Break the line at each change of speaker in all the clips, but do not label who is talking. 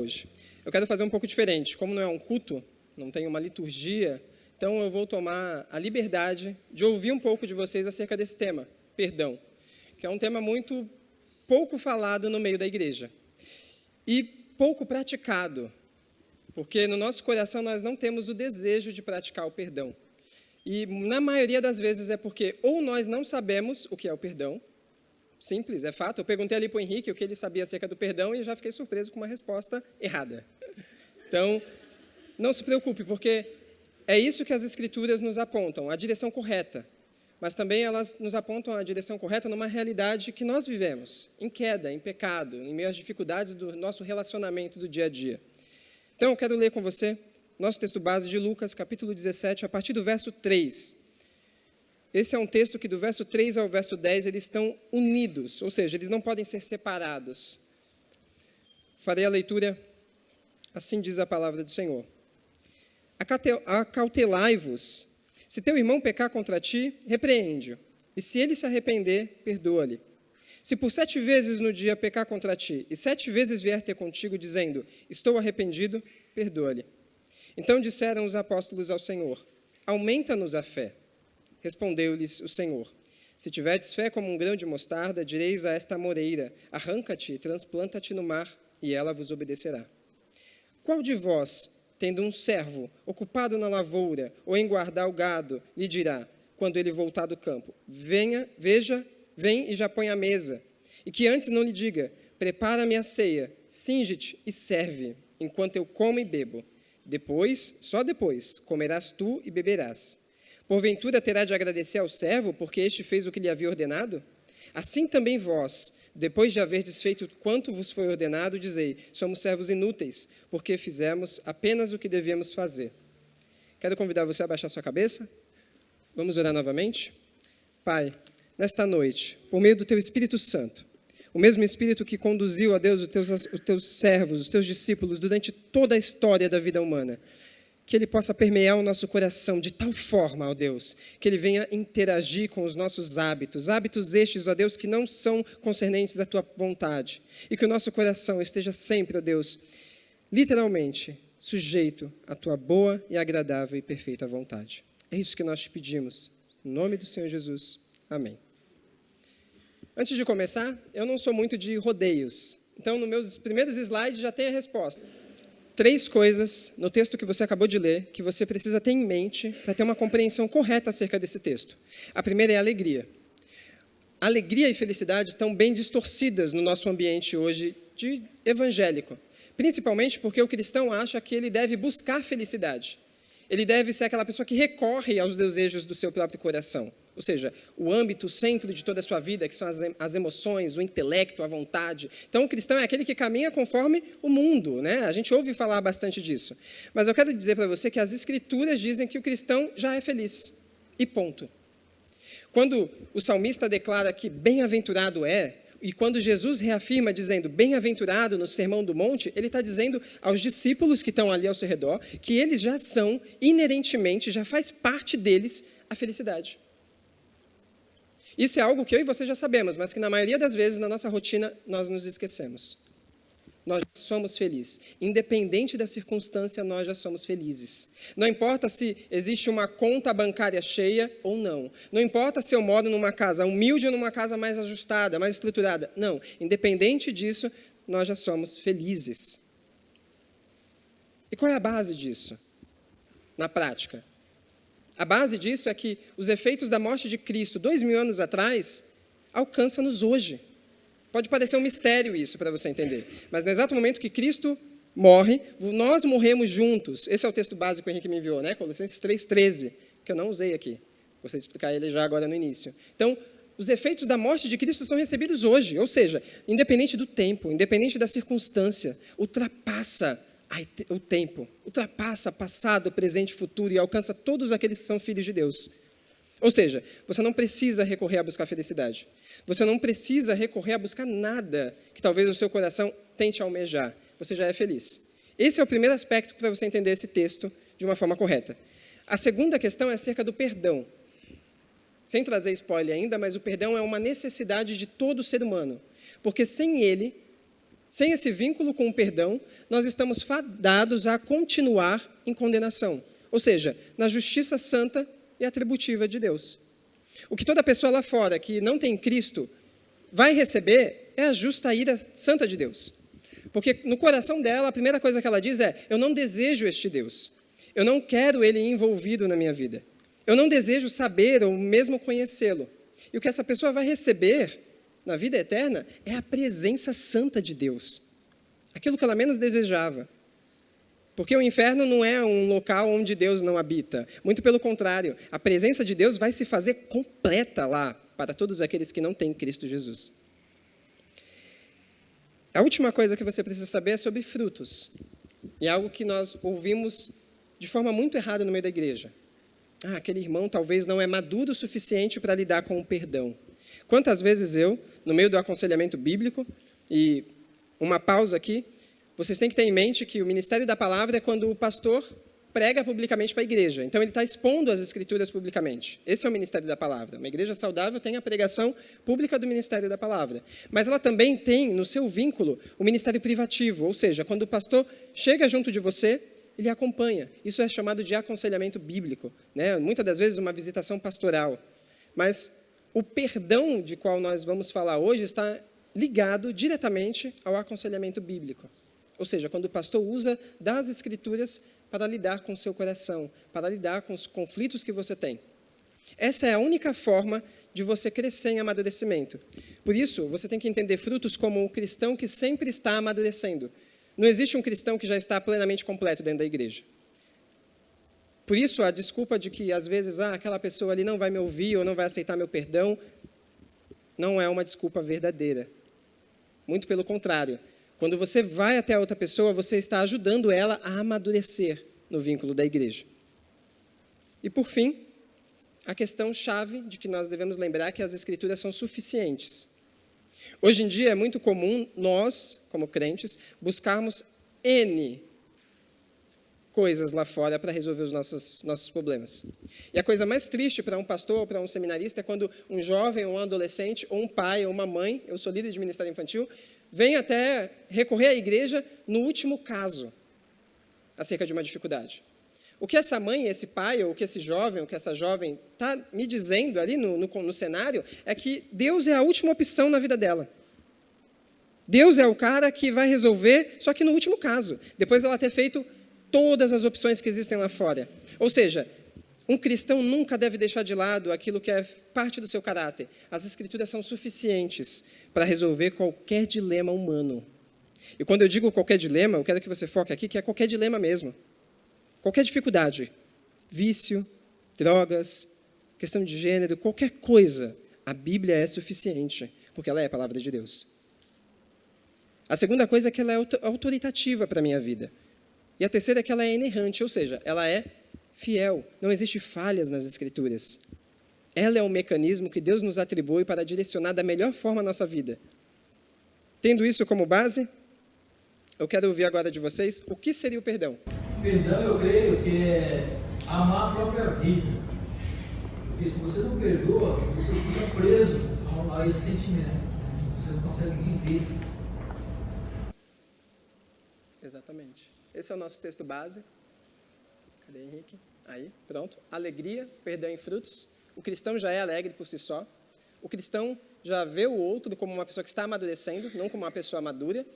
hoje. Eu quero fazer um pouco diferente. Como não é um culto, não tem uma liturgia, então eu vou tomar a liberdade de ouvir um pouco de vocês acerca desse tema, perdão, que é um tema muito pouco falado no meio da igreja e pouco praticado, porque no nosso coração nós não temos o desejo de praticar o perdão. E na maioria das vezes é porque ou nós não sabemos o que é o perdão, simples, é fato. Eu perguntei ali para o Henrique o que ele sabia acerca do perdão e já fiquei surpreso com uma resposta errada. Então, não se preocupe, porque é isso que as Escrituras nos apontam, a direção correta. Mas também elas nos apontam a direção correta numa realidade que nós vivemos, em queda, em pecado, em meio às dificuldades do nosso relacionamento do dia a dia. Então, eu quero ler com você nosso texto base de Lucas, capítulo 17, a partir do verso 3. Esse é um texto que do verso 3 ao verso 10, eles estão unidos, ou seja, eles não podem ser separados. Farei a leitura, assim diz a palavra do Senhor. Acautelai-vos, se teu irmão pecar contra ti, repreende-o, e se ele se arrepender, perdoa-lhe. Se por 7 vezes no dia pecar contra ti, e 7 vezes vier ter contigo, dizendo, estou arrependido, perdoa-lhe. Então disseram os apóstolos ao Senhor, aumenta-nos a fé. Respondeu-lhes o Senhor, se tiverdes fé como um grão de mostarda, direis a esta amoreira, arranca-te e transplanta-te no mar, e ela vos obedecerá. Qual de vós, tendo um servo ocupado na lavoura ou em guardar o gado, lhe dirá, quando ele voltar do campo, vem e já põe a mesa, e que antes não lhe diga, prepara-me a ceia, cinge-te e serve, enquanto eu como e bebo. Depois, só depois, comerás tu e beberás. Porventura terá de agradecer ao servo, porque este fez o que lhe havia ordenado? Assim também vós, depois de haverdes feito quanto vos foi ordenado, dizei, somos servos inúteis, porque fizemos apenas o que devíamos fazer. Quero convidar você a baixar sua cabeça. Vamos orar novamente? Pai, nesta noite, por meio do Teu Espírito Santo, o mesmo Espírito que conduziu, ó Deus, os teus servos, os Teus discípulos, durante toda a história da vida humana, que Ele possa permear o nosso coração de tal forma, ó Deus, que Ele venha interagir com os nossos hábitos estes, ó Deus, que não são concernentes à Tua vontade, e que o nosso coração esteja sempre, ó Deus, literalmente sujeito à Tua boa e agradável e perfeita vontade. É isso que nós te pedimos, em nome do Senhor Jesus. Amém. Antes de começar, eu não sou muito de rodeios, então nos meus primeiros slides já tem a resposta. 3 coisas no texto que você acabou de ler que você precisa ter em mente para ter uma compreensão correta acerca desse texto. A primeira é a alegria. Alegria e felicidade estão bem distorcidas no nosso ambiente hoje de evangélico, principalmente porque o cristão acha que ele deve buscar felicidade. Ele deve ser aquela pessoa que recorre aos desejos do seu próprio coração. Ou seja, o âmbito, o centro de toda a sua vida, que são as emoções, o intelecto, a vontade. Então, o cristão é aquele que caminha conforme o mundo, né? A gente ouve falar bastante disso. Mas eu quero dizer para você que as Escrituras dizem que o cristão já é feliz. E ponto. Quando o salmista declara que bem-aventurado é, e quando Jesus reafirma dizendo bem-aventurado no Sermão do Monte, ele está dizendo aos discípulos que estão ali ao seu redor que eles já são, inerentemente, já faz parte deles a felicidade. Isso é algo que eu e você já sabemos, mas que na maioria das vezes na nossa rotina nós nos esquecemos. Nós já somos felizes. Independente da circunstância, nós já somos felizes. Não importa se existe uma conta bancária cheia ou não. Não importa se eu moro numa casa humilde ou numa casa mais ajustada, mais estruturada. Não. Independente disso, nós já somos felizes. E qual é a base disso? Na prática. A base disso é que os efeitos da morte de Cristo 2000 anos atrás alcançam-nos hoje. Pode parecer um mistério isso para você entender, mas no exato momento que Cristo morre, nós morremos juntos. Esse é o texto básico que o Henrique me enviou, né? Colossenses 3,13, que eu não usei aqui. Gostei de explicar ele já agora no início. Então, os efeitos da morte de Cristo são recebidos hoje, ou seja, independente do tempo, independente da circunstância, ultrapassa o tempo, ultrapassa passado, presente e futuro e alcança todos aqueles que são filhos de Deus. Ou seja, você não precisa recorrer a buscar felicidade. Você não precisa recorrer a buscar nada que talvez o seu coração tente almejar. Você já é feliz. Esse é o primeiro aspecto para você entender esse texto de uma forma correta. A segunda questão é acerca do perdão. Sem trazer spoiler ainda, mas o perdão é uma necessidade de todo ser humano. Porque sem ele, Sem esse vínculo com o perdão, nós estamos fadados a continuar em condenação, ou seja, na justiça santa e atributiva de Deus. O que toda pessoa lá fora que não tem Cristo vai receber é a justa ira santa de Deus. Porque no coração dela, a primeira coisa que ela diz é: eu não desejo este Deus. Eu não quero ele envolvido na minha vida. Eu não desejo saber ou mesmo conhecê-lo. E o que essa pessoa vai receber na vida eterna é a presença santa de Deus. Aquilo que ela menos desejava. Porque o inferno não é um local onde Deus não habita. Muito pelo contrário, a presença de Deus vai se fazer completa lá para todos aqueles que não têm Cristo Jesus. A última coisa que você precisa saber é sobre frutos. E é algo que nós ouvimos de forma muito errada no meio da igreja. Aquele irmão talvez não é maduro o suficiente para lidar com o perdão. Quantas vezes eu, no meio do aconselhamento bíblico, e uma pausa aqui, vocês têm que ter em mente que o ministério da palavra é quando o pastor prega publicamente para a igreja. Então, ele está expondo as escrituras publicamente. Esse é o ministério da palavra. Uma igreja saudável tem a pregação pública do ministério da palavra. Mas ela também tem, no seu vínculo, o ministério privativo. Ou seja, quando o pastor chega junto de você, ele acompanha. Isso é chamado de aconselhamento bíblico, né? Muitas das vezes uma visitação pastoral. Mas o perdão de qual nós vamos falar hoje está ligado diretamente ao aconselhamento bíblico. Ou seja, quando o pastor usa das escrituras para lidar com o seu coração, para lidar com os conflitos que você tem. Essa é a única forma de você crescer em amadurecimento. Por isso, você tem que entender frutos como um cristão que sempre está amadurecendo. Não existe um cristão que já está plenamente completo dentro da igreja. Por isso, a desculpa de que, às vezes, aquela pessoa ali não vai me ouvir ou não vai aceitar meu perdão, não é uma desculpa verdadeira. Muito pelo contrário. Quando você vai até a outra pessoa, você está ajudando ela a amadurecer no vínculo da igreja. E, por fim, a questão-chave de que nós devemos lembrar que as escrituras são suficientes. Hoje em dia é muito comum nós, como crentes, buscarmos N coisas lá fora para resolver os nossos problemas. E a coisa mais triste para um pastor ou para um seminarista é quando um jovem ou um adolescente, ou um pai ou uma mãe, eu sou líder de ministério infantil, vem até recorrer à igreja no último caso, acerca de uma dificuldade. O que essa mãe, esse pai, ou o que esse jovem, ou que essa jovem está me dizendo ali no cenário, é que Deus é a última opção na vida dela. Deus é o cara que vai resolver, só que no último caso, depois dela ter feito todas as opções que existem lá fora. Ou seja, um cristão nunca deve deixar de lado aquilo que é parte do seu caráter. As escrituras são suficientes para resolver qualquer dilema humano. E quando eu digo qualquer dilema, eu quero que você foque aqui, que é qualquer dilema mesmo. Qualquer dificuldade, vício, drogas, questão de gênero, qualquer coisa, a Bíblia é suficiente, porque ela é a palavra de Deus. A segunda coisa é que ela é autoritativa para a minha vida. E a terceira é que ela é inerrante, ou seja, ela é fiel. Não existe falhas nas Escrituras. Ela é um mecanismo que Deus nos atribui para direcionar da melhor forma a nossa vida. Tendo isso como base, eu quero ouvir agora de vocês o que seria o perdão.
Perdão, eu creio que é amar a própria vida. Porque se você não perdoa, você fica preso a esse sentimento. Você não consegue viver.
Exatamente. Esse é o nosso texto base. Cadê, Henrique? Aí, pronto. Alegria, perdão e frutos. O cristão já é alegre por si só. O cristão já vê o outro como uma pessoa que está amadurecendo, não como uma pessoa madura.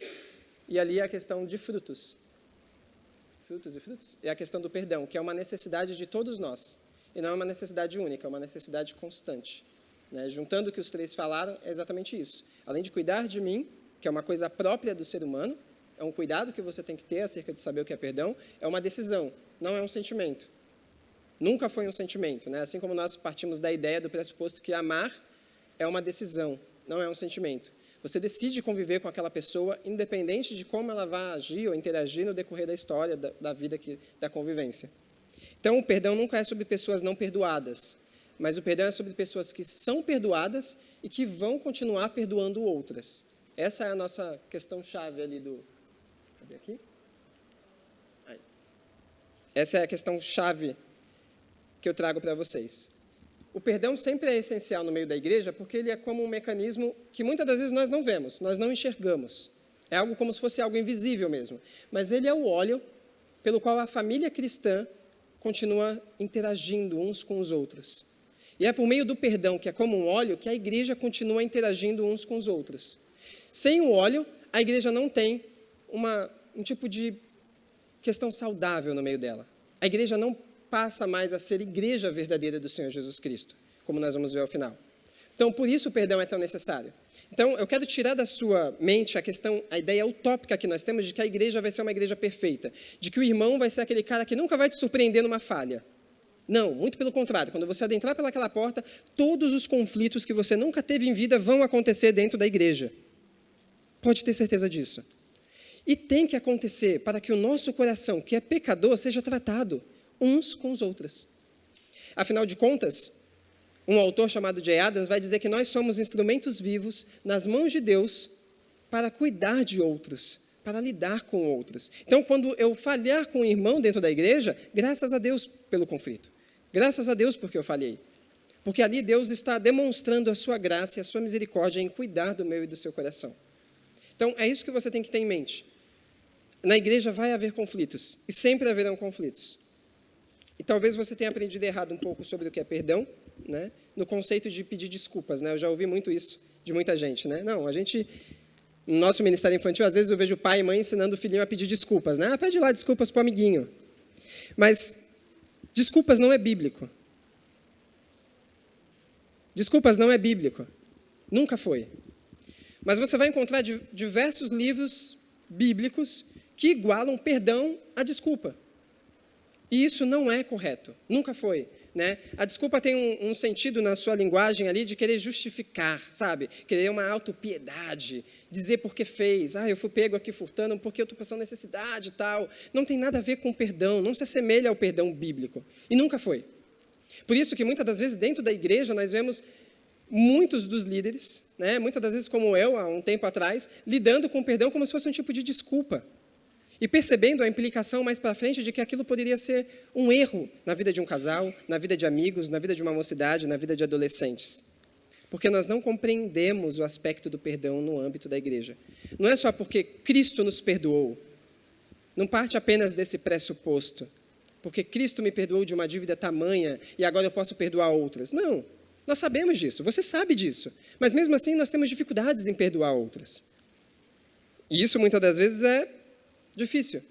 E ali é a questão de frutos. Frutos e frutos? É a questão do perdão, que é uma necessidade de todos nós. E não é uma necessidade única, é uma necessidade constante. Né? Juntando o que os três falaram, é exatamente isso. Além de cuidar de mim, que é uma coisa própria do ser humano, é um cuidado que você tem que ter acerca de saber o que é perdão, é uma decisão, não é um sentimento. Nunca foi um sentimento, né? Assim como nós partimos da ideia do pressuposto que amar é uma decisão, não é um sentimento. Você decide conviver com aquela pessoa, independente de como ela vai agir ou interagir no decorrer da história, da vida, da convivência. Então, o perdão nunca é sobre pessoas não perdoadas, mas o perdão é sobre pessoas que são perdoadas e que vão continuar perdoando outras. Essa é a nossa questão-chave ali do... Cadê aqui? Aí. Essa é a questão-chave que eu trago para vocês. O perdão sempre é essencial no meio da igreja porque ele é como um mecanismo que muitas das vezes nós não vemos, nós não enxergamos. É algo como se fosse algo invisível mesmo. Mas ele é o óleo pelo qual a família cristã continua interagindo uns com os outros. E é por meio do perdão, que é como um óleo, que a igreja continua interagindo uns com os outros. Sem o óleo, a igreja não tem um tipo de questão saudável no meio dela. A igreja não passa mais a ser igreja verdadeira do Senhor Jesus Cristo, como nós vamos ver ao final. Então, por isso o perdão é tão necessário. Então, eu quero tirar da sua mente a ideia utópica que nós temos de que a igreja vai ser uma igreja perfeita, de que o irmão vai ser aquele cara que nunca vai te surpreender numa falha. Não, muito pelo contrário. Quando você adentrar pelaquela porta, todos os conflitos que você nunca teve em vida vão acontecer dentro da igreja. Pode ter certeza disso. E tem que acontecer para que o nosso coração, que é pecador, seja tratado uns com os outros. Afinal de contas, um autor chamado J. Adams vai dizer que nós somos instrumentos vivos nas mãos de Deus para cuidar de outros, para lidar com outros. Então, quando eu falhar com um irmão dentro da igreja, graças a Deus pelo conflito. Graças a Deus porque eu falhei. Porque ali Deus está demonstrando a sua graça e a sua misericórdia em cuidar do meu e do seu coração. Então, é isso que você tem que ter em mente. Na igreja vai haver conflitos, e sempre haverão conflitos. E talvez você tenha aprendido errado um pouco sobre o que é perdão, né? No conceito de pedir desculpas, né? Eu já ouvi muito isso de muita gente, né? Não, no nosso ministério infantil, às vezes eu vejo pai e mãe ensinando o filhinho a pedir desculpas, né? Pede lá desculpas para o amiguinho. Mas desculpas não é bíblico. Desculpas não é bíblico. Nunca foi. Mas você vai encontrar diversos livros bíblicos que igualam perdão à desculpa. E isso não é correto. Nunca foi. Né? A desculpa tem um sentido na sua linguagem ali de querer justificar, sabe? Querer uma autopiedade, dizer por que fez. Eu fui pego aqui furtando porque eu estou passando necessidade e tal. Não tem nada a ver com perdão, não se assemelha ao perdão bíblico. E nunca foi. Por isso que muitas das vezes dentro da igreja nós vemos muitos dos líderes, né? Muitas das vezes como eu, há um tempo atrás, lidando com o perdão como se fosse um tipo de desculpa. E percebendo a implicação mais para frente de que aquilo poderia ser um erro na vida de um casal, na vida de amigos, na vida de uma mocidade, na vida de adolescentes. Porque nós não compreendemos o aspecto do perdão no âmbito da igreja. Não é só porque Cristo nos perdoou. Não parte apenas desse pressuposto. Porque Cristo me perdoou de uma dívida tamanha e agora eu posso perdoar outras. Não, nós sabemos disso, você sabe disso. Mas mesmo assim nós temos dificuldades em perdoar outras. E isso muitas das vezes é difícil.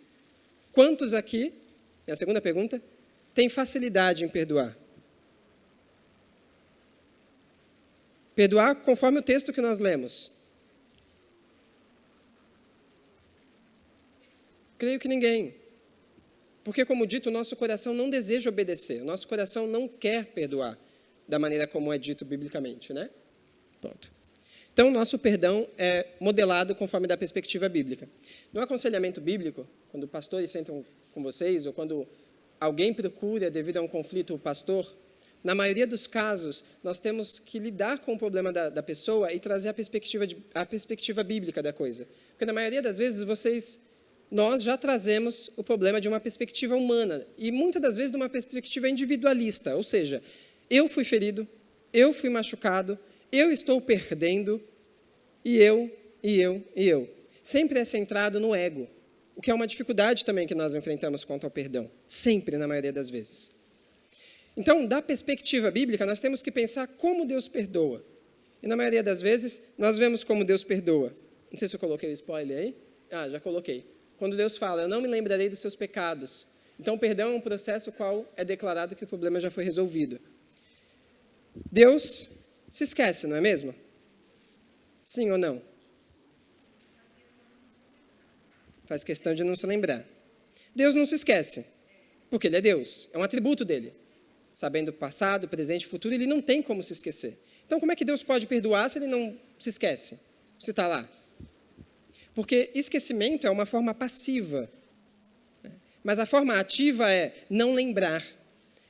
Quantos aqui, minha segunda pergunta, têm facilidade em perdoar? Perdoar conforme o texto que nós lemos. Creio que ninguém. Porque, como dito, o nosso coração não deseja obedecer. O nosso coração não quer perdoar da maneira como é dito biblicamente, né? Pronto. Então, o nosso perdão é modelado conforme da perspectiva bíblica. No aconselhamento bíblico, quando pastores sentam com vocês, ou quando alguém procura, devido a um conflito, o pastor, na maioria dos casos, nós temos que lidar com o problema da pessoa e trazer a perspectiva bíblica da coisa. Porque, na maioria das vezes, nós já trazemos o problema de uma perspectiva humana, e muitas das vezes de uma perspectiva individualista, ou seja, eu fui ferido, eu fui machucado, eu estou perdendo, e eu. Sempre é centrado no ego, o que é uma dificuldade também que nós enfrentamos quanto ao perdão, sempre, na maioria das vezes. Então, da perspectiva bíblica, nós temos que pensar como Deus perdoa. E na maioria das vezes, nós vemos como Deus perdoa. Não sei se eu coloquei o spoiler aí. Já coloquei. Quando Deus fala, eu não me lembrarei dos seus pecados. Então, o perdão é um processo qual é declarado que o problema já foi resolvido. Deus se esquece, não é mesmo? Sim ou não? Faz questão de não se lembrar. Deus não se esquece, porque Ele é Deus, é um atributo dEle. Sabendo o passado, presente e futuro, Ele não tem como se esquecer. Então, como é que Deus pode perdoar se Ele não se esquece? Se está lá? Porque esquecimento é uma forma passiva, mas a forma ativa é não lembrar.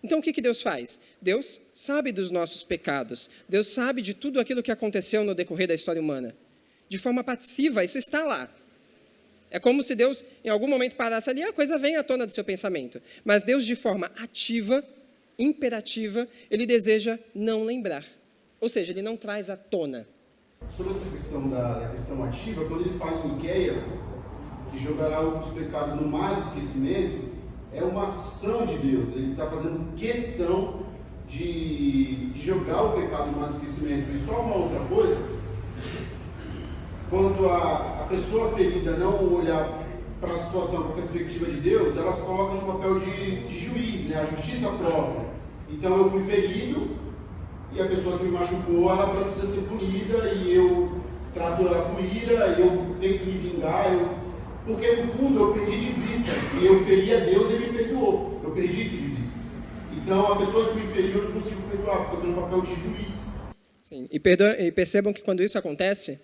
Então, o que Deus faz? Deus sabe dos nossos pecados. Deus sabe de tudo aquilo que aconteceu no decorrer da história humana. De forma passiva, isso está lá. É como se Deus, em algum momento, parasse ali, a coisa vem à tona do seu pensamento. Mas Deus, de forma ativa, imperativa, Ele deseja não lembrar. Ou seja, Ele não traz à tona.
Sobre essa questão da questão ativa, quando ele fala em Miqueias, que jogará os pecados no mar do esquecimento, é uma ação de Deus. Ele está fazendo questão de jogar o pecado no mar do esquecimento. E só uma outra coisa, quando a pessoa ferida não olhar para a situação com a perspectiva de Deus, ela se coloca no papel de juiz, né? A justiça própria. Então eu fui ferido e a pessoa que me machucou, ela precisa ser punida e eu trato ela com ira, eu tento me vingar, porque no fundo eu perdi de vista e eu feri a Deus e ele me perdoou. Eu perdi isso de vista. Então a pessoa que me feriu eu não consigo perdoar, porque eu estou no papel de juiz.
Sim, e percebam que quando isso acontece,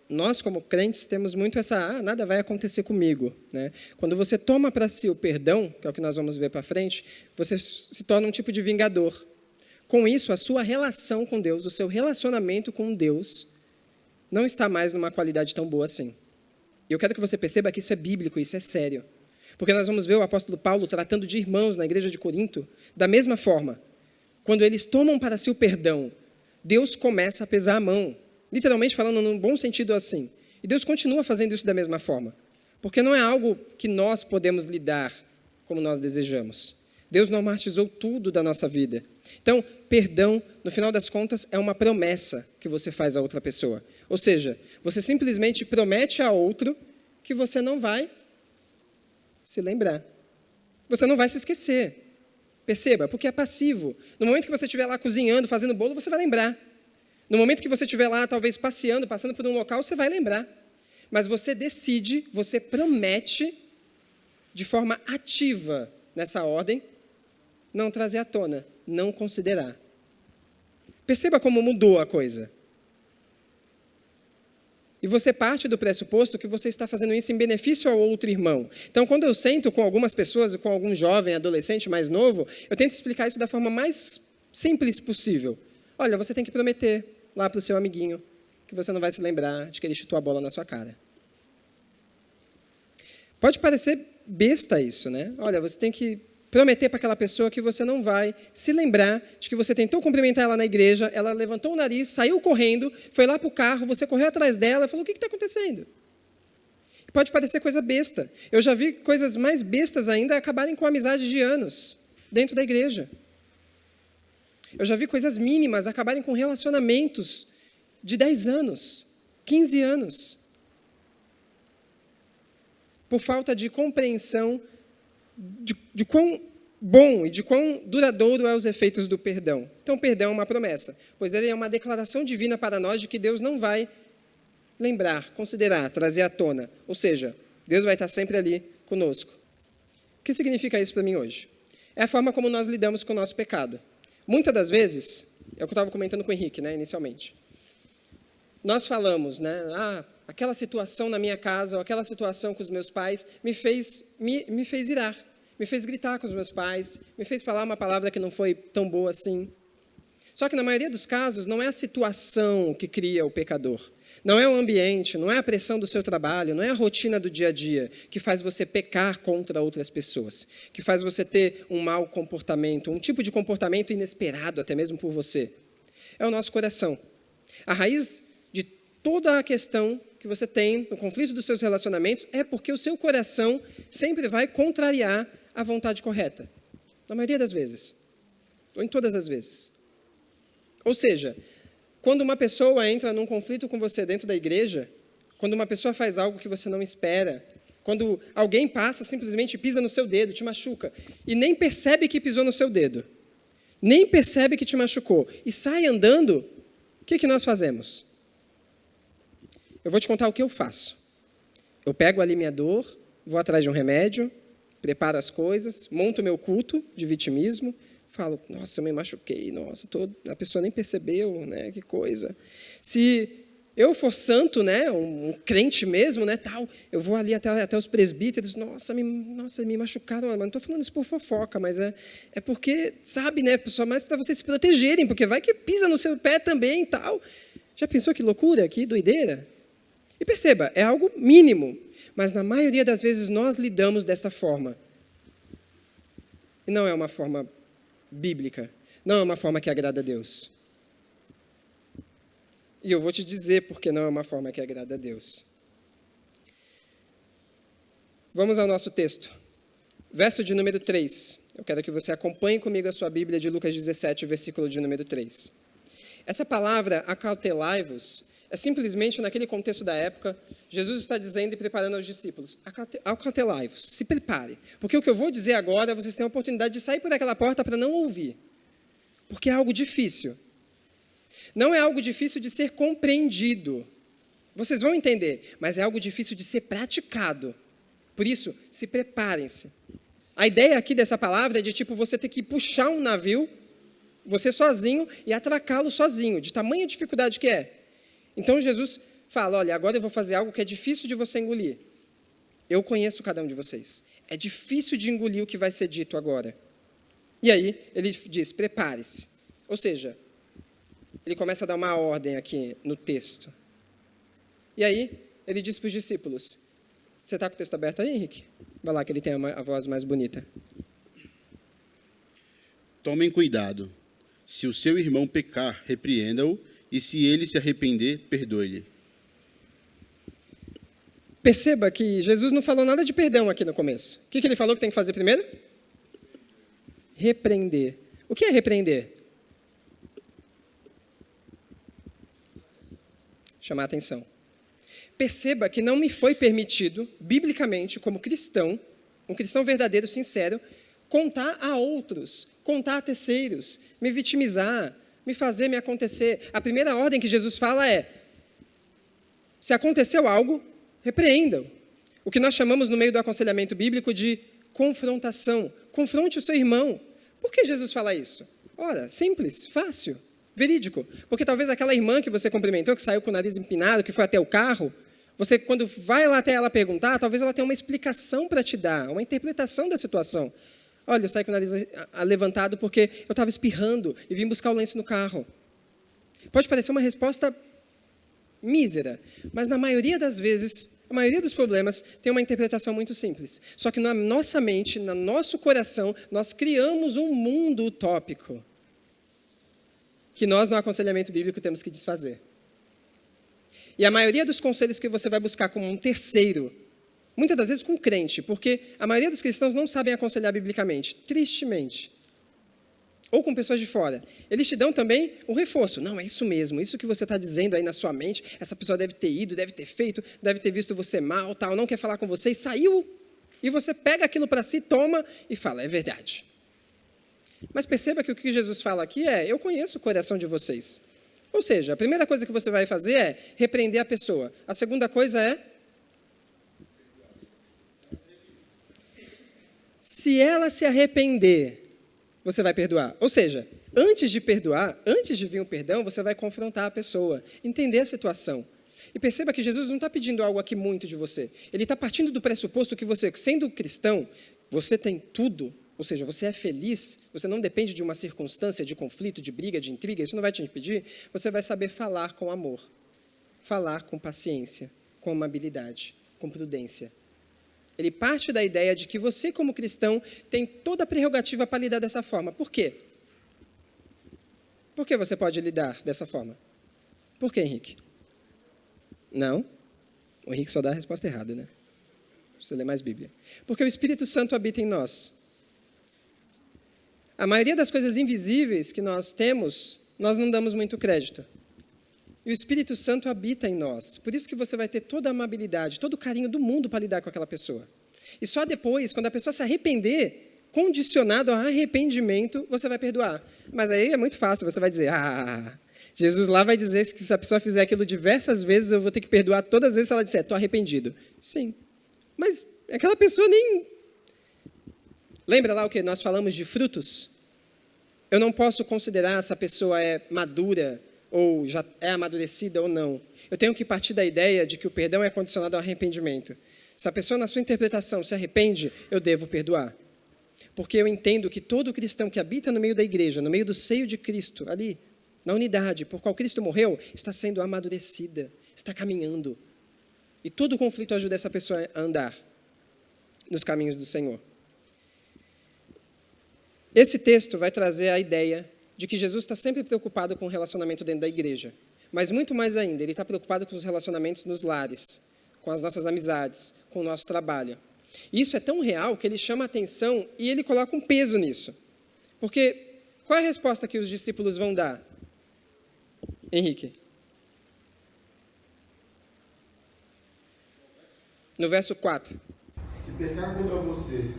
nós como crentes temos muito essa, nada vai acontecer comigo, né? Quando você toma para si o perdão, que é o que nós vamos ver para frente, você se torna um tipo de vingador. Com isso, a sua relação com Deus, o seu relacionamento com Deus, não está mais numa qualidade tão boa assim. E eu quero que você perceba que isso é bíblico, isso é sério. Porque nós vamos ver o apóstolo Paulo tratando de irmãos na igreja de Corinto da mesma forma. Quando eles tomam para si o perdão, Deus começa a pesar a mão. Literalmente falando num bom sentido assim. E Deus continua fazendo isso da mesma forma. Porque não é algo que nós podemos lidar como nós desejamos. Deus normatizou tudo da nossa vida. Então, perdão, no final das contas, é uma promessa que você faz a outra pessoa. Ou seja, você simplesmente promete a outro que você não vai se lembrar. Você não vai se esquecer. Perceba, porque é passivo. No momento que você estiver lá cozinhando, fazendo bolo, você vai lembrar. No momento que você estiver lá, talvez passeando, passando por um local, você vai lembrar. Mas você decide, você promete, de forma ativa, nessa ordem, não trazer à tona, não considerar. Perceba como mudou a coisa. E você parte do pressuposto que você está fazendo isso em benefício ao outro irmão. Então, quando eu sento com algumas pessoas, com algum jovem, adolescente mais novo, eu tento explicar isso da forma mais simples possível. Olha, você tem que prometer lá para o seu amiguinho que você não vai se lembrar de que ele chutou a bola na sua cara. Pode parecer besta isso, né? Olha, você tem que prometer para aquela pessoa que você não vai se lembrar de que você tentou cumprimentar ela na igreja, ela levantou o nariz, saiu correndo, foi lá para o carro, você correu atrás dela e falou, o que está acontecendo? Pode parecer coisa besta. Eu já vi coisas mais bestas ainda acabarem com amizades de anos dentro da igreja. Eu já vi coisas mínimas acabarem com relacionamentos de 10 anos, 15 anos. Por falta de compreensão de quão bom e de quão duradouro é os efeitos do perdão. Então, o perdão é uma promessa, pois ele é uma declaração divina para nós de que Deus não vai lembrar, considerar, trazer à tona. Ou seja, Deus vai estar sempre ali conosco. O que significa isso para mim hoje? É a forma como nós lidamos com o nosso pecado. Muitas das vezes, é o que eu estava comentando com o Henrique, né, inicialmente. Nós falamos, né, aquela situação na minha casa, ou aquela situação com os meus pais, me fez irar, me fez gritar com os meus pais, me fez falar uma palavra que não foi tão boa assim. Só que, na maioria dos casos, não é a situação que cria o pecador. Não é o ambiente, não é a pressão do seu trabalho, não é a rotina do dia a dia que faz você pecar contra outras pessoas, que faz você ter um mau comportamento, um tipo de comportamento inesperado, até mesmo por você. É o nosso coração. A raiz de toda a questão que você tem no conflito dos seus relacionamentos é porque o seu coração sempre vai contrariar a vontade correta. Na maioria das vezes. Ou em todas as vezes. Ou seja, quando uma pessoa entra num conflito com você dentro da igreja, quando uma pessoa faz algo que você não espera, quando alguém passa, simplesmente pisa no seu dedo, te machuca, e nem percebe que pisou no seu dedo, nem percebe que te machucou, e sai andando, o que nós fazemos? Eu vou te contar o que eu faço. Eu pego ali minha dor, vou atrás de um remédio, preparo as coisas, monto meu culto de vitimismo, falo, nossa, eu me machuquei, nossa, a pessoa nem percebeu, né, que coisa. Se eu for santo, né, um crente mesmo, né, tal, eu vou ali até os presbíteros, nossa, me machucaram, mas não estou falando isso por fofoca, mas é porque, sabe, né, só mais para vocês se protegerem, porque vai que pisa no seu pé também e tal. Já pensou que loucura, que doideira? E perceba, é algo mínimo, mas na maioria das vezes nós lidamos dessa forma. E não é uma forma bíblica, não é uma forma que agrada a Deus. E eu vou te dizer porque não é uma forma que agrada a Deus. Vamos ao nosso texto. Verso de número 3. Eu quero que você acompanhe comigo a sua Bíblia de Lucas 17, versículo de número 3. Essa palavra, acautelai-vos, é simplesmente, naquele contexto da época, Jesus está dizendo e preparando aos discípulos, acautelai-vos, se prepare. Porque o que eu vou dizer agora, vocês têm a oportunidade de sair por aquela porta para não ouvir. Porque é algo difícil. Não é algo difícil de ser compreendido. Vocês vão entender, mas é algo difícil de ser praticado. Por isso, se preparem-se. A ideia aqui dessa palavra é de tipo você ter que puxar um navio, você sozinho, e atracá-lo sozinho, de tamanha dificuldade que é. Então Jesus fala, olha, agora eu vou fazer algo que é difícil de você engolir. Eu conheço cada um de vocês. É difícil de engolir o que vai ser dito agora. E aí, ele diz, prepare-se. Ou seja, ele começa a dar uma ordem aqui no texto. E aí, ele diz para os discípulos, você está com o texto aberto aí, Henrique? Vai lá que ele tem a voz mais bonita.
Tomem cuidado. Se o seu irmão pecar, repreenda-o, e se ele se arrepender, perdoe-lhe.
Perceba que Jesus não falou nada de perdão aqui no começo. O que ele falou que tem que fazer primeiro? Repreender. O que é repreender? Chamar a atenção. Perceba que não me foi permitido, biblicamente, como cristão, um cristão verdadeiro, sincero, contar a outros, contar a terceiros, me vitimizar, me fazer me acontecer. A primeira ordem que Jesus fala é, se aconteceu algo, repreendam. O que nós chamamos no meio do aconselhamento bíblico de confrontação. Confronte o seu irmão. Por que Jesus fala isso? Ora, simples, fácil, verídico. Porque talvez aquela irmã que você cumprimentou, que saiu com o nariz empinado, que foi até o carro, você, quando vai lá até ela perguntar, talvez ela tenha uma explicação para te dar, uma interpretação da situação. Olha, eu saí com o nariz levantado porque eu estava espirrando e vim buscar o lenço no carro. Pode parecer uma resposta mísera, mas na maioria das vezes, a maioria dos problemas tem uma interpretação muito simples. Só que na nossa mente, no nosso coração, nós criamos um mundo utópico que nós, no aconselhamento bíblico, temos que desfazer. E a maioria dos conselhos que você vai buscar como um terceiro, muitas das vezes com um crente, porque a maioria dos cristãos não sabem aconselhar biblicamente, tristemente. Ou com pessoas de fora. Eles te dão também um reforço. Não, é isso mesmo, isso que você está dizendo aí na sua mente, essa pessoa deve ter ido, deve ter feito, deve ter visto você mal, tal, não quer falar com você, e saiu. E você pega aquilo para si, toma e fala, é verdade. Mas perceba que o que Jesus fala aqui é, eu conheço o coração de vocês. Ou seja, a primeira coisa que você vai fazer é repreender a pessoa. A segunda coisa é, se ela se arrepender, você vai perdoar. Ou seja, antes de perdoar, antes de vir o perdão, você vai confrontar a pessoa, entender a situação. E perceba que Jesus não está pedindo algo aqui muito de você. Ele está partindo do pressuposto que você, sendo cristão, você tem tudo. Ou seja, você é feliz, você não depende de uma circunstância de conflito, de briga, de intriga, isso não vai te impedir. Você vai saber falar com amor, falar com paciência, com amabilidade, com prudência. Ele parte da ideia de que você, como cristão, tem toda a prerrogativa para lidar dessa forma. Por quê? Por que você pode lidar dessa forma? Por quê, Henrique? Não. O Henrique só dá a resposta errada, né? Precisa ler mais Bíblia. Porque o Espírito Santo habita em nós. A maioria das coisas invisíveis que nós temos, nós não damos muito crédito. E o Espírito Santo habita em nós. Por isso que você vai ter toda a amabilidade, todo o carinho do mundo para lidar com aquela pessoa. E só depois, quando a pessoa se arrepender, condicionado ao arrependimento, você vai perdoar. Mas aí é muito fácil, você vai dizer, Jesus lá vai dizer que se a pessoa fizer aquilo diversas vezes, eu vou ter que perdoar todas as vezes se ela disser, estou arrependido. Sim. Mas aquela pessoa nem... Lembra lá o que nós falamos de frutos? Eu não posso considerar se a pessoa é madura ou já é amadurecida ou não. Eu tenho que partir da ideia de que o perdão é condicionado ao arrependimento. Se a pessoa, na sua interpretação, se arrepende, eu devo perdoar. Porque eu entendo que todo cristão que habita no meio da igreja, no meio do seio de Cristo, ali, na unidade por qual Cristo morreu, está sendo amadurecida, está caminhando. E todo conflito ajuda essa pessoa a andar nos caminhos do Senhor. Esse texto vai trazer a ideia de que Jesus está sempre preocupado com o relacionamento dentro da igreja. Mas muito mais ainda, ele está preocupado com os relacionamentos nos lares, com as nossas amizades, com o nosso trabalho. Isso é tão real que ele chama a atenção e ele coloca um peso nisso. Porque qual é a resposta que os discípulos vão dar? Henrique. No verso 4.
Se pecar contra você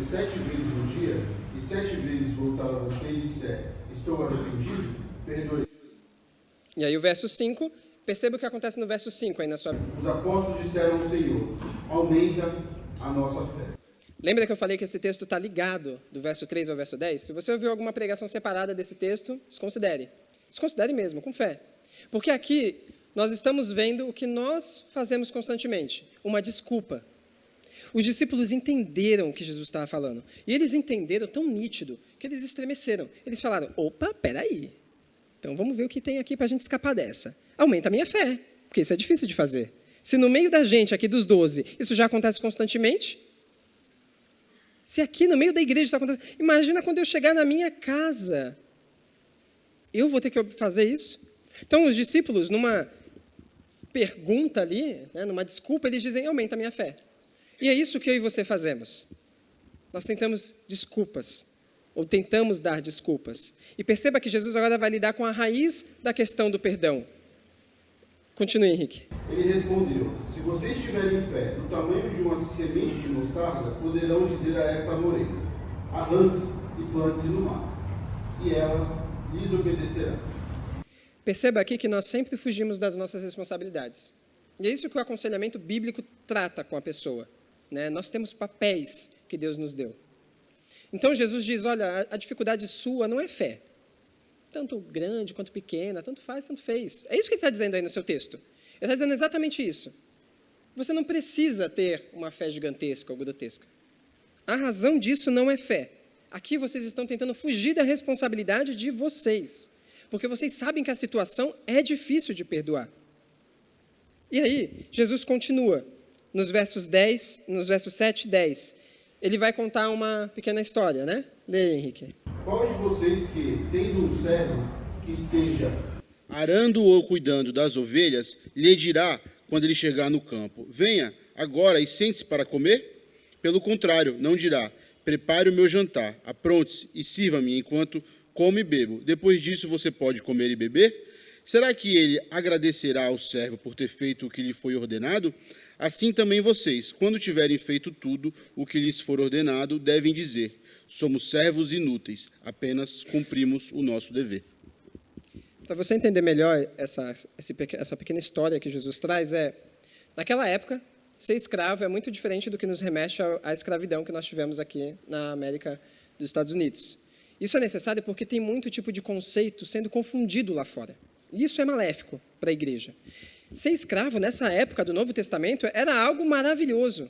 7 vezes no dia, e 7 vezes voltar a você e disser, estou arrependido, perdoe.
E aí o verso 5, perceba o que acontece no verso 5 aí na sua...
Os apóstolos disseram ao Senhor, aumenta a nossa fé.
Lembra que eu falei que esse texto está ligado do verso 3 ao verso 10? Se você ouviu alguma pregação separada desse texto, desconsidere. Desconsidere mesmo, com fé. Porque aqui nós estamos vendo o que nós fazemos constantemente, uma desculpa. Os discípulos entenderam o que Jesus estava falando. E eles entenderam tão nítido que eles estremeceram. Eles falaram, opa, peraí. Então vamos ver o que tem aqui para a gente escapar dessa. Aumenta a minha fé, porque isso é difícil de fazer. Se no meio da gente, aqui dos 12, isso já acontece constantemente, se aqui no meio da igreja isso acontece, imagina quando eu chegar na minha casa, eu vou ter que fazer isso? Então os discípulos, numa pergunta ali, né, numa desculpa, eles dizem, aumenta a minha fé. E é isso que eu e você fazemos. Nós tentamos desculpas, ou tentamos dar desculpas. E perceba que Jesus agora vai lidar com a raiz da questão do perdão. Continue, Henrique.
Ele respondeu, se vocês tiverem fé do tamanho de uma semente de mostarda, poderão dizer a esta amoreira, arranque-se e plante-se no mar, e ela lhes obedecerá.
Perceba aqui que nós sempre fugimos das nossas responsabilidades. E é isso que o aconselhamento bíblico trata com a pessoa. Né? Nós temos papéis que Deus nos deu. Então Jesus diz, olha, a dificuldade sua não é fé. Tanto grande quanto pequena, tanto faz, tanto fez. É isso que ele está dizendo aí no seu texto. Ele está dizendo exatamente isso. Você não precisa ter uma fé gigantesca ou grotesca. A razão disso não é fé. Aqui vocês estão tentando fugir da responsabilidade de vocês. Porque vocês sabem que a situação é difícil de perdoar. E aí, Jesus continua. Nos versos 7 e 10, ele vai contar uma pequena história, né? Leia, Henrique.
Qual de vocês que, tendo um servo que esteja
arando ou cuidando das ovelhas, lhe dirá, quando ele chegar no campo, venha agora e sente-se para comer? Pelo contrário, não dirá, prepare o meu jantar, apronte-se e sirva-me enquanto como e bebo. Depois disso você pode comer e beber? Será que ele agradecerá ao servo por ter feito o que lhe foi ordenado? Assim também vocês, quando tiverem feito tudo o que lhes for ordenado, devem dizer, somos servos inúteis, apenas cumprimos o nosso dever.
Para você entender melhor essa pequena história que Jesus traz, naquela época, ser escravo é muito diferente do que nos remete à escravidão que nós tivemos aqui na América dos Estados Unidos. Isso é necessário porque tem muito tipo de conceito sendo confundido lá fora. E isso é maléfico para a igreja. Ser escravo, nessa época do Novo Testamento, era algo maravilhoso.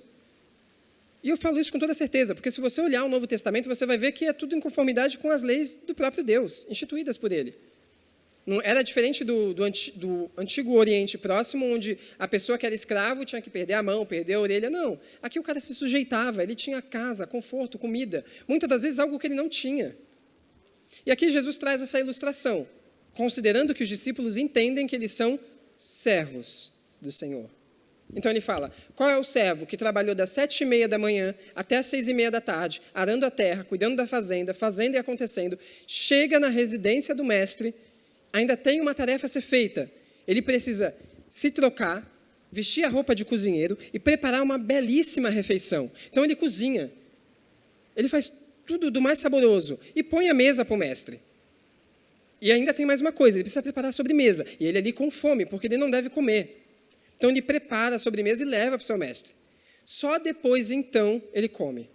E eu falo isso com toda certeza, porque se você olhar o Novo Testamento, você vai ver que é tudo em conformidade com as leis do próprio Deus, instituídas por ele. Não era diferente do Antigo Oriente Próximo, onde a pessoa que era escravo tinha que perder a mão, perder a orelha. Não, aqui o cara se sujeitava, ele tinha casa, conforto, comida, muitas das vezes algo que ele não tinha. E aqui Jesus traz essa ilustração, considerando que os discípulos entendem que eles são servos do Senhor. Então ele fala, qual é o servo que trabalhou das 7h30 da manhã até as 6h30 da tarde, arando a terra, cuidando da fazenda, fazendo e acontecendo, chega na residência do mestre, ainda tem uma tarefa a ser feita. Ele precisa se trocar, vestir a roupa de cozinheiro e preparar uma belíssima refeição. Então ele cozinha, ele faz tudo do mais saboroso e põe a mesa para o mestre. E ainda tem mais uma coisa, ele precisa preparar a sobremesa. E ele ali com fome, porque ele não deve comer. Então ele prepara a sobremesa e leva para o seu mestre. Só depois, então, ele come.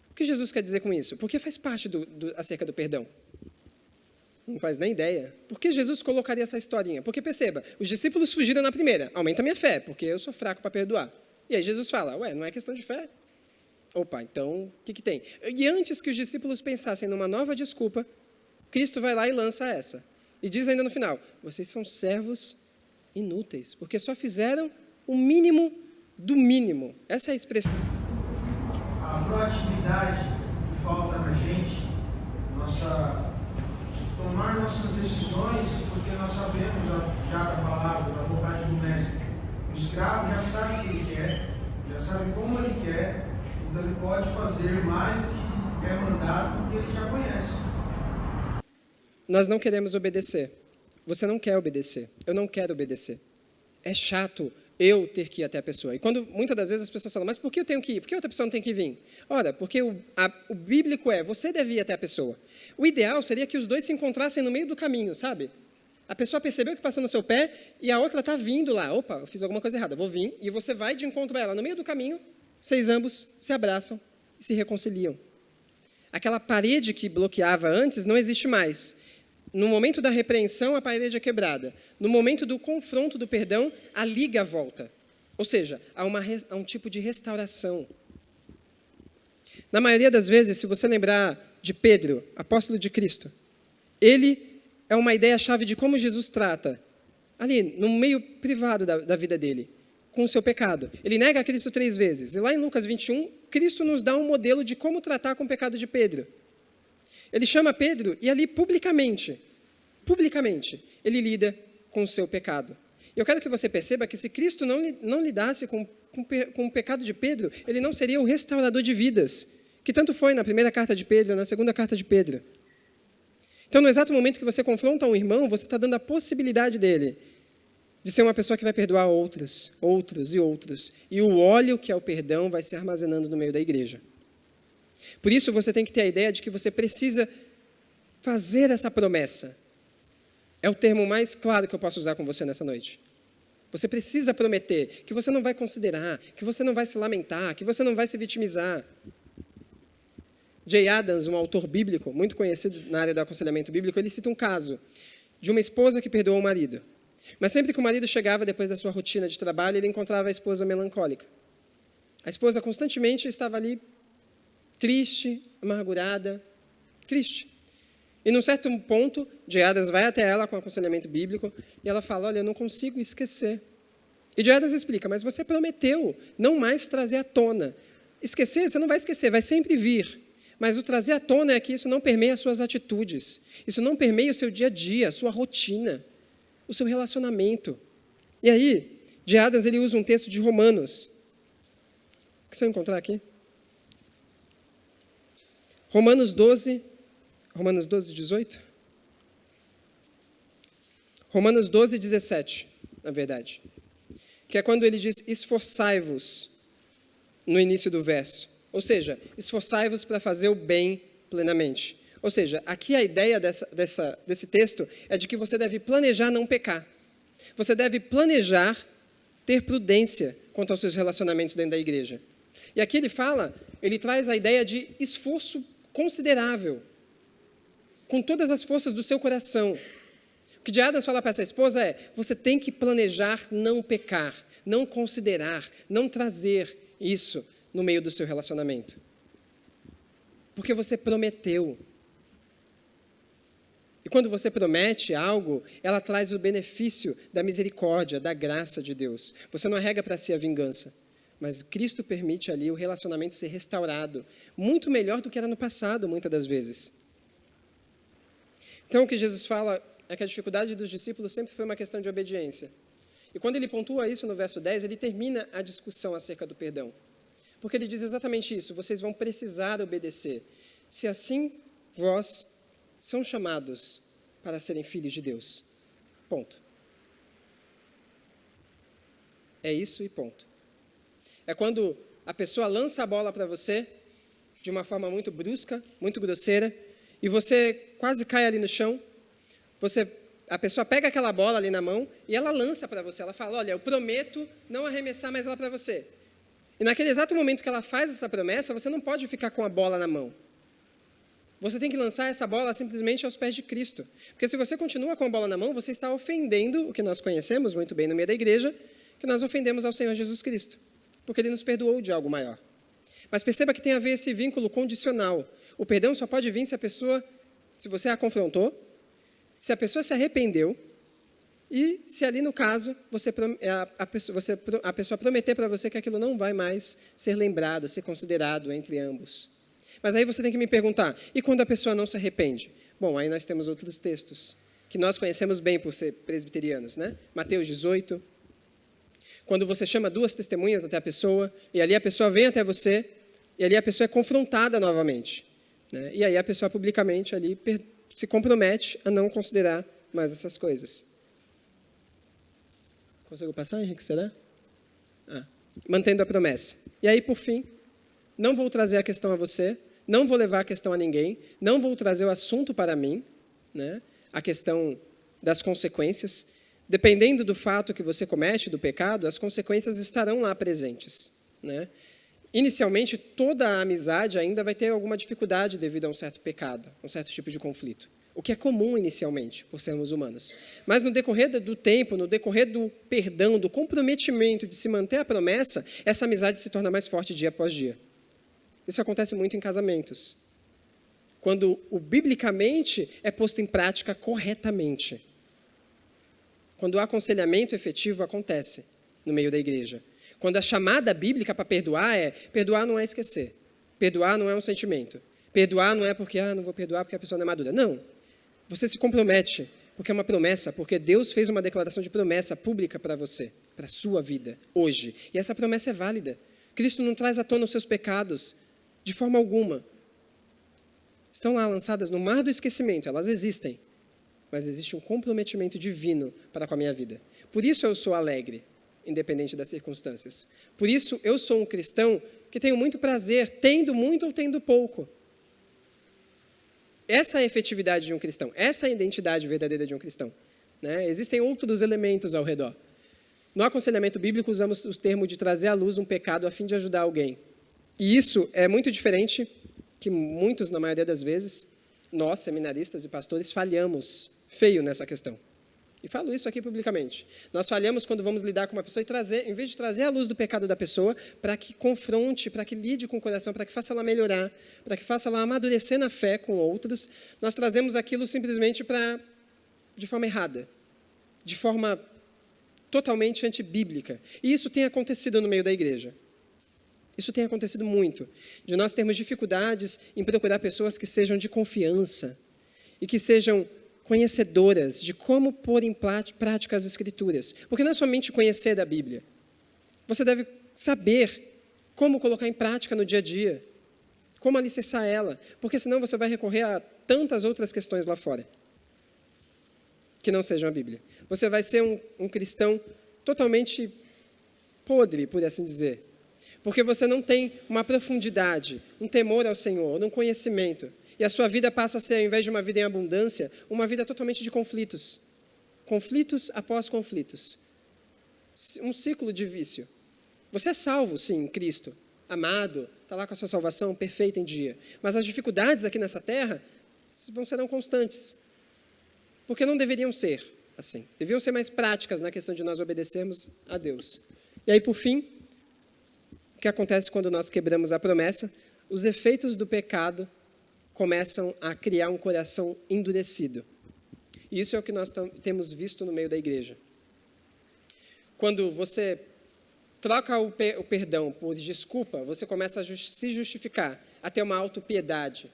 O que Jesus quer dizer com isso? Porque faz parte acerca do perdão. Não faz nem ideia. Por que Jesus colocaria essa historinha? Porque perceba, os discípulos fugiram na primeira. Aumenta a minha fé, porque eu sou fraco para perdoar. E aí Jesus fala, não é questão de fé? Opa, então, o que tem? E antes que os discípulos pensassem numa nova desculpa, Cristo vai lá e lança essa. E diz ainda no final, vocês são servos inúteis, porque só fizeram o mínimo do mínimo. Essa é a expressão.
A proatividade que falta na gente, tomar nossas decisões, porque nós sabemos já da palavra, da vontade do mestre. O escravo já sabe o que ele quer, já sabe como ele quer, então ele pode fazer mais do que é mandado, porque ele já conhece.
Nós não queremos obedecer. Você não quer obedecer. Eu não quero obedecer. É chato eu ter que ir até a pessoa. E quando muitas das vezes as pessoas falam, mas por que eu tenho que ir? Por que outra pessoa não tem que vir? Ora, porque o bíblico é, você deve ir até a pessoa. O ideal seria que os dois se encontrassem no meio do caminho, sabe? A pessoa percebeu que passou no seu pé e a outra está vindo lá. Opa, eu fiz alguma coisa errada, vou vir. E você vai de encontro a ela. No meio do caminho, vocês ambos se abraçam e se reconciliam. Aquela parede que bloqueava antes não existe mais. No momento da repreensão, a parede é quebrada. No momento do confronto do perdão, a liga volta. Ou seja, há um tipo de restauração. Na maioria das vezes, se você lembrar de Pedro, apóstolo de Cristo, ele é uma ideia-chave de como Jesus trata, ali, no meio privado da vida dele, com o seu pecado. Ele nega a Cristo 3 vezes. E lá em Lucas 21, Cristo nos dá um modelo de como tratar com o pecado de Pedro. Ele chama Pedro e ali publicamente, ele lida com o seu pecado. E eu quero que você perceba que se Cristo não lidasse com o pecado de Pedro, ele não seria o restaurador de vidas, que tanto foi na primeira carta de Pedro, na segunda carta de Pedro. Então, no exato momento que você confronta um irmão, você está dando a possibilidade dele de ser uma pessoa que vai perdoar outros. E o óleo, que é o perdão, vai se armazenando no meio da igreja. Por isso, você tem que ter a ideia de que você precisa fazer essa promessa. É o termo mais claro que eu posso usar com você nessa noite. Você precisa prometer que você não vai considerar, que você não vai se lamentar, que você não vai se vitimizar. Jay Adams, um autor bíblico, muito conhecido na área do aconselhamento bíblico, ele cita um caso de uma esposa que perdoou o marido. Mas sempre que o marido chegava depois da sua rotina de trabalho, ele encontrava a esposa melancólica. A esposa constantemente estava ali triste, amargurada, triste. E num certo ponto, Jay Adams vai até ela com aconselhamento bíblico e ela fala, olha, eu não consigo esquecer. E Jay Adams explica, mas você prometeu não mais trazer à tona. Esquecer, você não vai esquecer, vai sempre vir. Mas o trazer à tona é que isso não permeia as suas atitudes. Isso não permeia o seu dia a dia, a sua rotina, o seu relacionamento. E aí, Jay Adams, ele usa um texto de Romanos. O que você vai encontrar aqui? Romanos 12, 18? Romanos 12, 17, na verdade. Que é quando ele diz, esforçai-vos, no início do verso. Ou seja, esforçai-vos para fazer o bem plenamente. Ou seja, aqui a ideia desse texto é de que você deve planejar não pecar. Você deve planejar ter prudência quanto aos seus relacionamentos dentro da igreja. E aqui ele traz a ideia de esforço considerável, com todas as forças do seu coração. O que Jay Adams fala para essa esposa é, você tem que planejar não pecar, não considerar, não trazer isso no meio do seu relacionamento. Porque você prometeu. E quando você promete algo, ela traz o benefício da misericórdia, da graça de Deus. Você não arrega para si a vingança, mas Cristo permite ali o relacionamento ser restaurado, muito melhor do que era no passado, muitas das vezes. Então, o que Jesus fala é que a dificuldade dos discípulos sempre foi uma questão de obediência. E quando ele pontua isso no verso 10, ele termina a discussão acerca do perdão. Porque ele diz exatamente isso, vocês vão precisar obedecer. Se assim vós são chamados para serem filhos de Deus. Ponto. É isso e ponto. É quando a pessoa lança a bola para você de uma forma muito brusca, muito grosseira, e você quase cai ali no chão, a pessoa pega aquela bola ali na mão e ela lança para você. Ela fala, olha, eu prometo não arremessar mais ela para você. E naquele exato momento que ela faz essa promessa, você não pode ficar com a bola na mão. Você tem que lançar essa bola simplesmente aos pés de Cristo. Porque se você continua com a bola na mão, você está ofendendo o que nós conhecemos muito bem no meio da igreja, que nós ofendemos ao Senhor Jesus Cristo. Porque Ele nos perdoou de algo maior. Mas perceba que tem a ver esse vínculo condicional. O perdão só pode vir se você a confrontou, se a pessoa se arrependeu, e se ali no caso, a pessoa prometer para você que aquilo não vai mais ser lembrado, ser considerado entre ambos. Mas aí você tem que me perguntar, e quando a pessoa não se arrepende? Bom, aí nós temos outros textos, que nós conhecemos bem por ser presbiterianos, né? Mateus 18, quando você chama 2 testemunhas até a pessoa, e ali a pessoa vem até você, e ali a pessoa é confrontada novamente, né? E aí a pessoa publicamente ali se compromete a não considerar mais essas coisas. Conseguiu passar, Henrique, será? Mantendo a promessa. E aí, por fim, não vou trazer a questão a você, não vou levar a questão a ninguém, não vou trazer o assunto para mim, né? A questão das consequências. Dependendo do fato que você comete, do pecado, as consequências estarão lá presentes, né? Inicialmente, toda a amizade ainda vai ter alguma dificuldade devido a um certo pecado, um certo tipo de conflito, o que é comum inicialmente, por sermos humanos. Mas no decorrer do tempo, no decorrer do perdão, do comprometimento de se manter a promessa, essa amizade se torna mais forte dia após dia. Isso acontece muito em casamentos, quando o biblicamente é posto em prática corretamente. Quando o aconselhamento efetivo acontece no meio da igreja. Quando a chamada bíblica para perdoar não é esquecer. Perdoar não é um sentimento. Perdoar não é porque, não vou perdoar porque a pessoa não é madura. Não. Você se compromete, porque é uma promessa, porque Deus fez uma declaração de promessa pública para você, para a sua vida, hoje. E essa promessa é válida. Cristo não traz à tona os seus pecados, de forma alguma. Estão lá lançadas no mar do esquecimento, elas existem. Mas existe um comprometimento divino para com a minha vida. Por isso eu sou alegre, independente das circunstâncias. Por isso eu sou um cristão que tenho muito prazer, tendo muito ou tendo pouco. Essa é a efetividade de um cristão, essa é a identidade verdadeira de um cristão, né? Existem outros elementos ao redor. No aconselhamento bíblico, usamos o termo de trazer à luz um pecado a fim de ajudar alguém. E isso é muito diferente que muitos, na maioria das vezes, nós, seminaristas e pastores, falhamos feio nessa questão. E falo isso aqui publicamente. Nós falhamos quando vamos lidar com uma pessoa e trazer, em vez de trazer a luz do pecado da pessoa, para que confronte, para que lide com o coração, para que faça ela melhorar, para que faça ela amadurecer na fé com outros, nós trazemos aquilo simplesmente de forma errada, de forma totalmente antibíblica. E isso tem acontecido no meio da igreja. Isso tem acontecido muito, de nós termos dificuldades em procurar pessoas que sejam de confiança e que sejam conhecedoras de como pôr em prática as Escrituras. Porque não é somente conhecer da Bíblia. Você deve saber como colocar em prática no dia a dia, como alicerçar ela, porque senão você vai recorrer a tantas outras questões lá fora, que não sejam a Bíblia. Você vai ser um cristão totalmente podre, por assim dizer, porque você não tem uma profundidade, um temor ao Senhor, um conhecimento. E a sua vida passa a ser, ao invés de uma vida em abundância, uma vida totalmente de conflitos. Conflitos após conflitos. Um ciclo de vício. Você é salvo, sim, em Cristo. Amado, está lá com a sua salvação perfeita em dia. Mas as dificuldades aqui nessa terra serão constantes. Porque não deveriam ser assim. Deveriam ser mais práticas na questão de nós obedecermos a Deus. E aí, por fim, o que acontece quando nós quebramos a promessa? Os efeitos do pecado começam a criar um coração endurecido. E isso é o que nós temos visto no meio da igreja. Quando você troca o perdão por desculpa, você começa a se justificar, a ter uma autopiedade.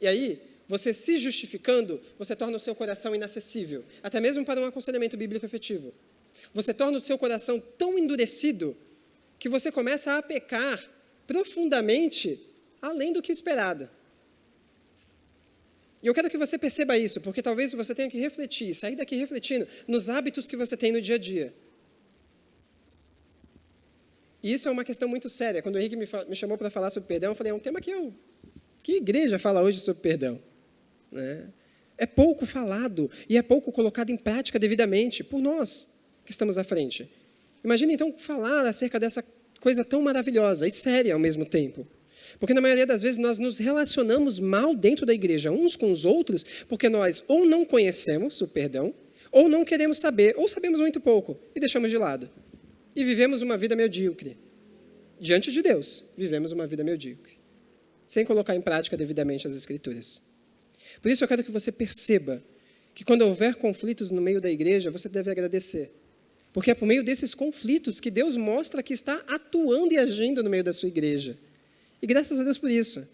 E aí, você se justificando, você torna o seu coração inacessível, até mesmo para um aconselhamento bíblico efetivo. Você torna o seu coração tão endurecido que você começa a pecar profundamente além do que esperado. E eu quero que você perceba isso, porque talvez você tenha que refletir, sair daqui refletindo nos hábitos que você tem no dia a dia. E isso é uma questão muito séria. Quando o Henrique me chamou para falar sobre perdão, eu falei, é um tema que a igreja fala hoje sobre perdão, né? É pouco falado e é pouco colocado em prática devidamente por nós que estamos à frente. Imagina, então, falar acerca dessa coisa tão maravilhosa e séria ao mesmo tempo. Porque, na maioria das vezes, nós nos relacionamos mal dentro da igreja, uns com os outros, porque nós ou não conhecemos o perdão, ou não queremos saber, ou sabemos muito pouco e deixamos de lado. E vivemos uma vida medíocre. Diante de Deus, vivemos uma vida medíocre, sem colocar em prática devidamente as Escrituras. Por isso, eu quero que você perceba que, quando houver conflitos no meio da igreja, você deve agradecer. Porque é por meio desses conflitos que Deus mostra que está atuando e agindo no meio da sua igreja. E graças a Deus por isso.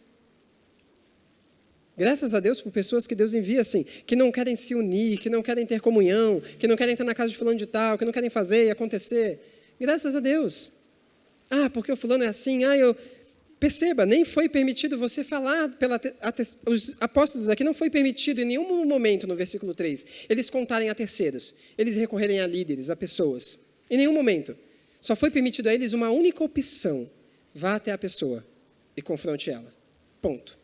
Graças a Deus por pessoas que Deus envia assim, que não querem se unir, que não querem ter comunhão, que não querem estar na casa de fulano de tal, que não querem fazer e acontecer. Graças a Deus. Porque o fulano é assim, Perceba, nem foi permitido você falar, os apóstolos aqui não foi permitido em nenhum momento no versículo 3, eles contarem a terceiros, eles recorrerem a líderes, a pessoas. Em nenhum momento. Só foi permitido a eles uma única opção: vá até a pessoa e confronte ela. Ponto.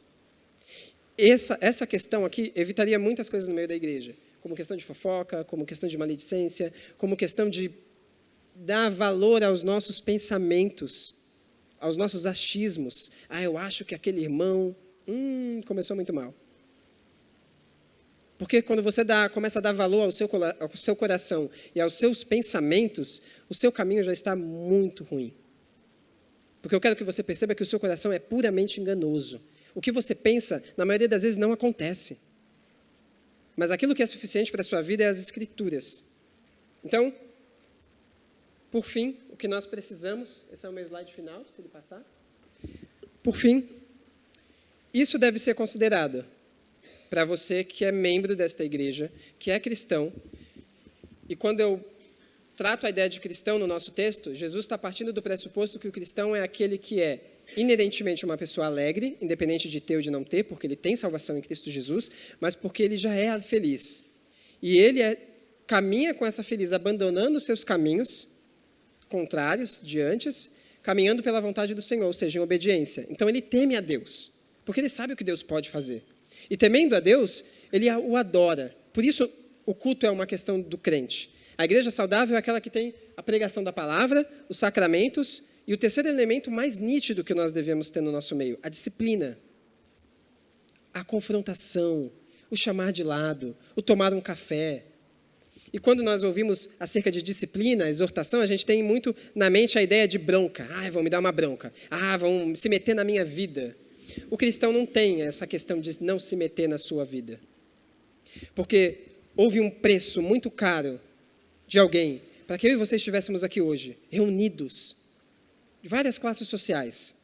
Essa questão aqui evitaria muitas coisas no meio da igreja, como questão de fofoca, como questão de maledicência, como questão de dar valor aos nossos pensamentos, aos nossos achismos. Eu acho que aquele irmão começou muito mal. Porque quando você começa a dar valor ao seu coração e aos seus pensamentos, o seu caminho já está muito ruim. Porque eu quero que você perceba que o seu coração é puramente enganoso. O que você pensa, na maioria das vezes, não acontece. Mas aquilo que é suficiente para a sua vida é as Escrituras. Então, por fim, o que nós precisamos, esse é o meu slide final, se ele passar. Por fim, isso deve ser considerado para você que é membro desta igreja, que é cristão. E quando eu trato a ideia de cristão no nosso texto, Jesus está partindo do pressuposto que o cristão é aquele que é inerentemente uma pessoa alegre, independente de ter ou de não ter, porque ele tem salvação em Cristo Jesus, mas porque ele já é feliz. E ele caminha com essa feliz, abandonando os seus caminhos contrários de antes, caminhando pela vontade do Senhor, ou seja, em obediência. Então ele teme a Deus, porque ele sabe o que Deus pode fazer. E temendo a Deus, ele o adora. Por isso, o culto é uma questão do crente. A igreja saudável é aquela que tem a pregação da palavra, os sacramentos, e o terceiro elemento mais nítido que nós devemos ter no nosso meio, a disciplina, a confrontação, o chamar de lado, o tomar um café. E quando nós ouvimos acerca de disciplina, exortação, a gente tem muito na mente a ideia de bronca. Vão me dar uma bronca. Vão se meter na minha vida. O cristão não tem essa questão de não se meter na sua vida. Porque houve um preço muito caro de alguém para que eu e você estivéssemos aqui hoje, reunidos, de várias classes sociais,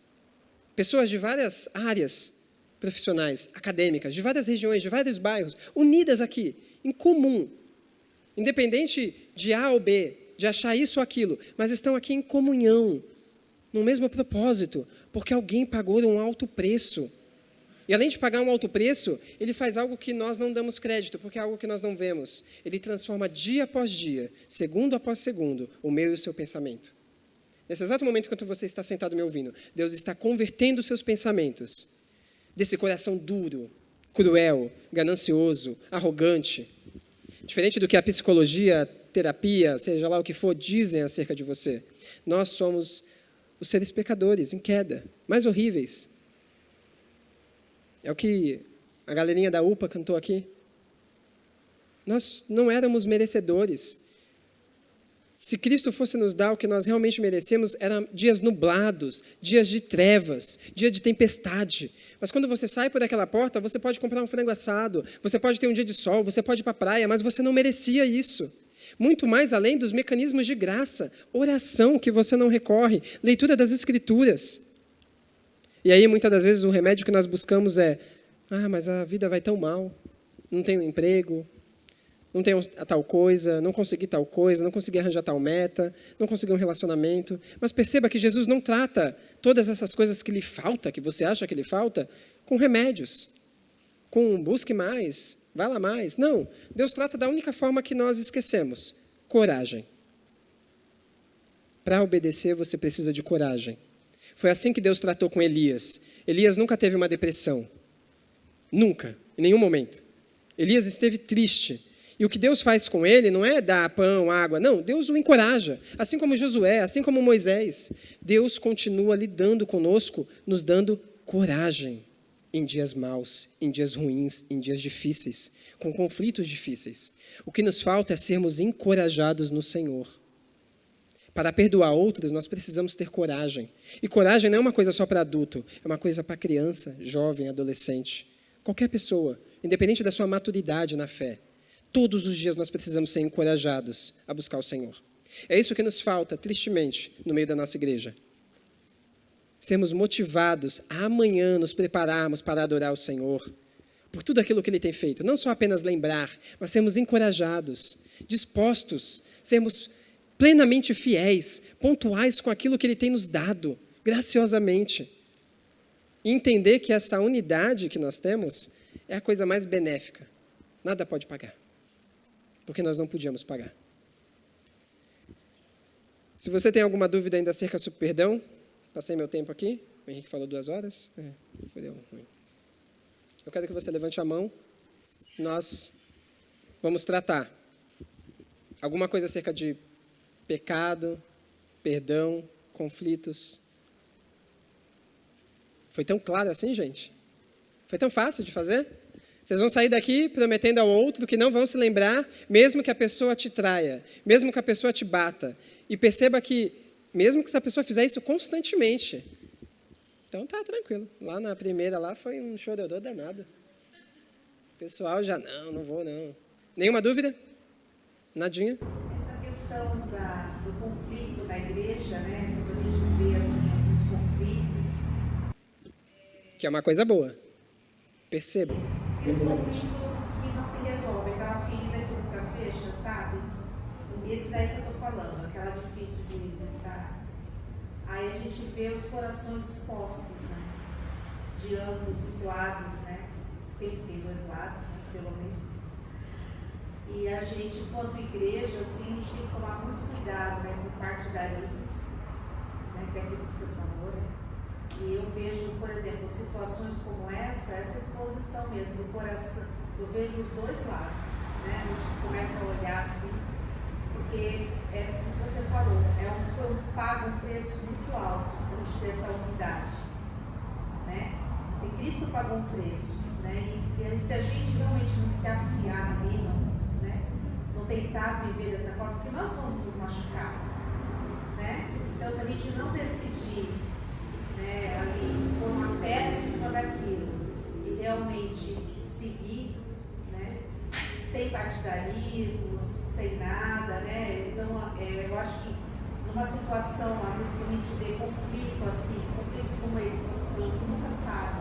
pessoas de várias áreas profissionais, acadêmicas, de várias regiões, de vários bairros, unidas aqui, em comum, independente de A ou B, de achar isso ou aquilo, mas estão aqui em comunhão, no mesmo propósito, porque alguém pagou um alto preço. E além de pagar um alto preço, ele faz algo que nós não damos crédito, porque é algo que nós não vemos. Ele transforma dia após dia, segundo após segundo, o meu e o seu pensamento. Nesse exato momento, enquanto você está sentado me ouvindo, Deus está convertendo os seus pensamentos desse coração duro, cruel, ganancioso, arrogante, diferente do que a psicologia, a terapia, seja lá o que for, dizem acerca de você. Nós somos os seres pecadores em queda, mais horríveis. É o que a galerinha da UPA cantou aqui. Nós não éramos merecedores. Se Cristo fosse nos dar o que nós realmente merecemos, eram dias nublados, dias de trevas, dia de tempestade. Mas quando você sai por aquela porta, você pode comprar um frango assado, você pode ter um dia de sol, você pode ir para a praia, mas você não merecia isso. Muito mais além dos mecanismos de graça, oração que você não recorre, leitura das Escrituras. E aí, muitas das vezes, o remédio que nós buscamos é: mas a vida vai tão mal, não tenho emprego, não tenho tal coisa, não consegui tal coisa, não consegui arranjar tal meta, não consegui um relacionamento. Mas perceba que Jesus não trata todas essas coisas que lhe falta, que você acha que lhe falta, com remédios, com busque mais, vá lá mais. Não, Deus trata da única forma que nós esquecemos: coragem. Para obedecer, você precisa de coragem. Foi assim que Deus tratou com Elias. Elias nunca teve uma depressão. Nunca, em nenhum momento. Elias esteve triste. E o que Deus faz com ele não é dar pão, água, não, Deus o encoraja, assim como Josué, assim como Moisés. Deus continua lidando conosco, nos dando coragem em dias maus, em dias ruins, em dias difíceis, com conflitos difíceis. O que nos falta é sermos encorajados no Senhor. Para perdoar outros, nós precisamos ter coragem. E coragem não é uma coisa só para adulto, é uma coisa para criança, jovem, adolescente. Qualquer pessoa, independente da sua maturidade na fé. Todos os dias nós precisamos ser encorajados a buscar o Senhor. É isso que nos falta, tristemente, no meio da nossa igreja. Sermos motivados a amanhã nos prepararmos para adorar o Senhor. por tudo aquilo que Ele tem feito. Não só apenas lembrar, mas sermos encorajados, dispostos, sermos plenamente fiéis, pontuais com aquilo que Ele tem nos dado, graciosamente. E entender que essa unidade que nós temos é a coisa mais benéfica. Nada pode pagar, porque nós não podíamos pagar. Se você tem alguma dúvida ainda acerca do perdão, passei meu tempo aqui, o Henrique falou 2 horas, foi ruim. Eu quero que você levante a mão, nós vamos tratar alguma coisa acerca de pecado, perdão, conflitos. Foi tão claro assim, gente? Foi tão fácil de fazer? Vocês vão sair daqui prometendo ao outro que não vão se lembrar, mesmo que a pessoa te traia, mesmo que a pessoa te bata. E perceba que, mesmo que essa pessoa fizer isso constantemente, então tá tranquilo. Lá na primeira, lá foi um chororô danado. O pessoal já, não vou não. Nenhuma dúvida? Nadinha?
Essa questão do conflito na igreja, né? Quando a gente vê assim, alguns conflitos.
Que é uma coisa boa. Perceba.
Aqueles conflitos que não se resolvem, aquela ferida que nunca fecha, sabe? Esse daí que eu estou falando, aquela difícil de pensar. Aí a gente vê os corações expostos, né? De ambos os lados, né? Sempre tem 2 lados, né? Pelo menos. E a gente, enquanto igreja, assim, a gente tem que tomar muito cuidado, né? Com partidarismos, né? Que é aquilo que você falou, né? E eu vejo, por exemplo, situações como essa exposição mesmo do coração. Eu vejo os 2 lados, né? A gente começa a olhar assim, porque como você falou, paga um preço muito alto para a gente ter essa unidade, né? Assim, Cristo pagou um preço, né? E se a gente realmente não se afiar ali, não tentar viver dessa forma, porque nós vamos nos machucar, né? Então, se a gente não decidir, né, ali, pôr uma pedra em cima daquilo e realmente seguir, né, sem partidarismos, sem nada, né? Então, eu acho que numa situação, às vezes, que a gente vê conflitos como esse, que nunca sabe,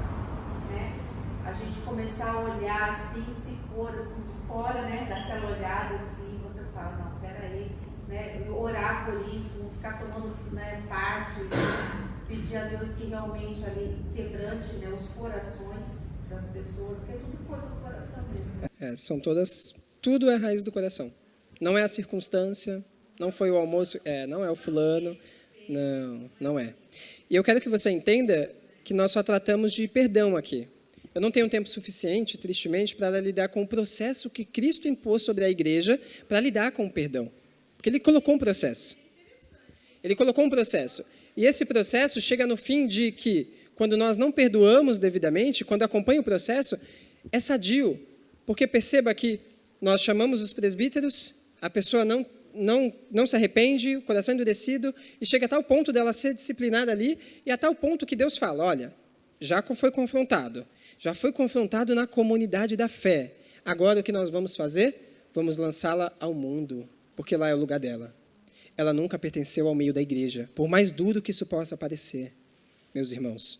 né? A gente começar a olhar assim, se pôr assim de fora, né, daquela olhada assim, você fala, não, peraí, né? Orar por isso, não ficar tomando, né, parte, né? Pedir a Deus que realmente ali quebrante, né, os corações das pessoas, porque é tudo coisa do coração mesmo. Tudo é raiz do coração. Não é a circunstância, não foi o almoço, não é o fulano, não é. E eu quero que você entenda que nós só tratamos de perdão aqui. Eu não tenho tempo suficiente, tristemente, para lidar com o processo que Cristo impôs sobre a igreja para lidar com o perdão. Porque Ele colocou um processo. Ele colocou um processo. E esse processo chega no fim de que, quando nós não perdoamos devidamente, quando acompanha o processo, é sadio. Porque perceba que nós chamamos os presbíteros, a pessoa não se arrepende, o coração endurecido, e chega a tal ponto dela ser disciplinada ali, e a tal ponto que Deus fala, olha, já foi confrontado na comunidade da fé. Agora o que nós vamos fazer? Vamos lançá-la ao mundo, porque lá é o lugar dela. Ela nunca pertenceu ao meio da igreja, por mais duro que isso possa parecer, meus irmãos.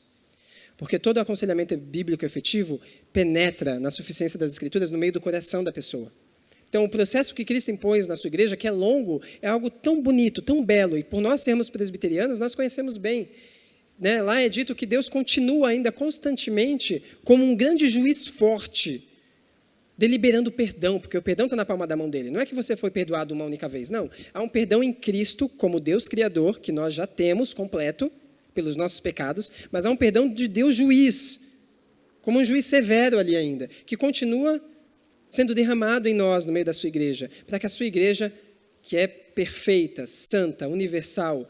Porque todo aconselhamento bíblico efetivo penetra na suficiência das Escrituras no meio do coração da pessoa. Então, o processo que Cristo impôs na sua igreja, que é longo, é algo tão bonito, tão belo, e por nós sermos presbiterianos, nós conhecemos bem. Né? Lá é dito que Deus continua ainda constantemente como um grande juiz forte, deliberando perdão, porque o perdão está na palma da mão dele. Não é que você foi perdoado uma única vez, não. Há um perdão em Cristo, como Deus Criador, que nós já temos completo, pelos nossos pecados, mas há um perdão de Deus juiz, como um juiz severo ali ainda, que continua sendo derramado em nós, no meio da sua igreja, para que a sua igreja, que é perfeita, santa, universal,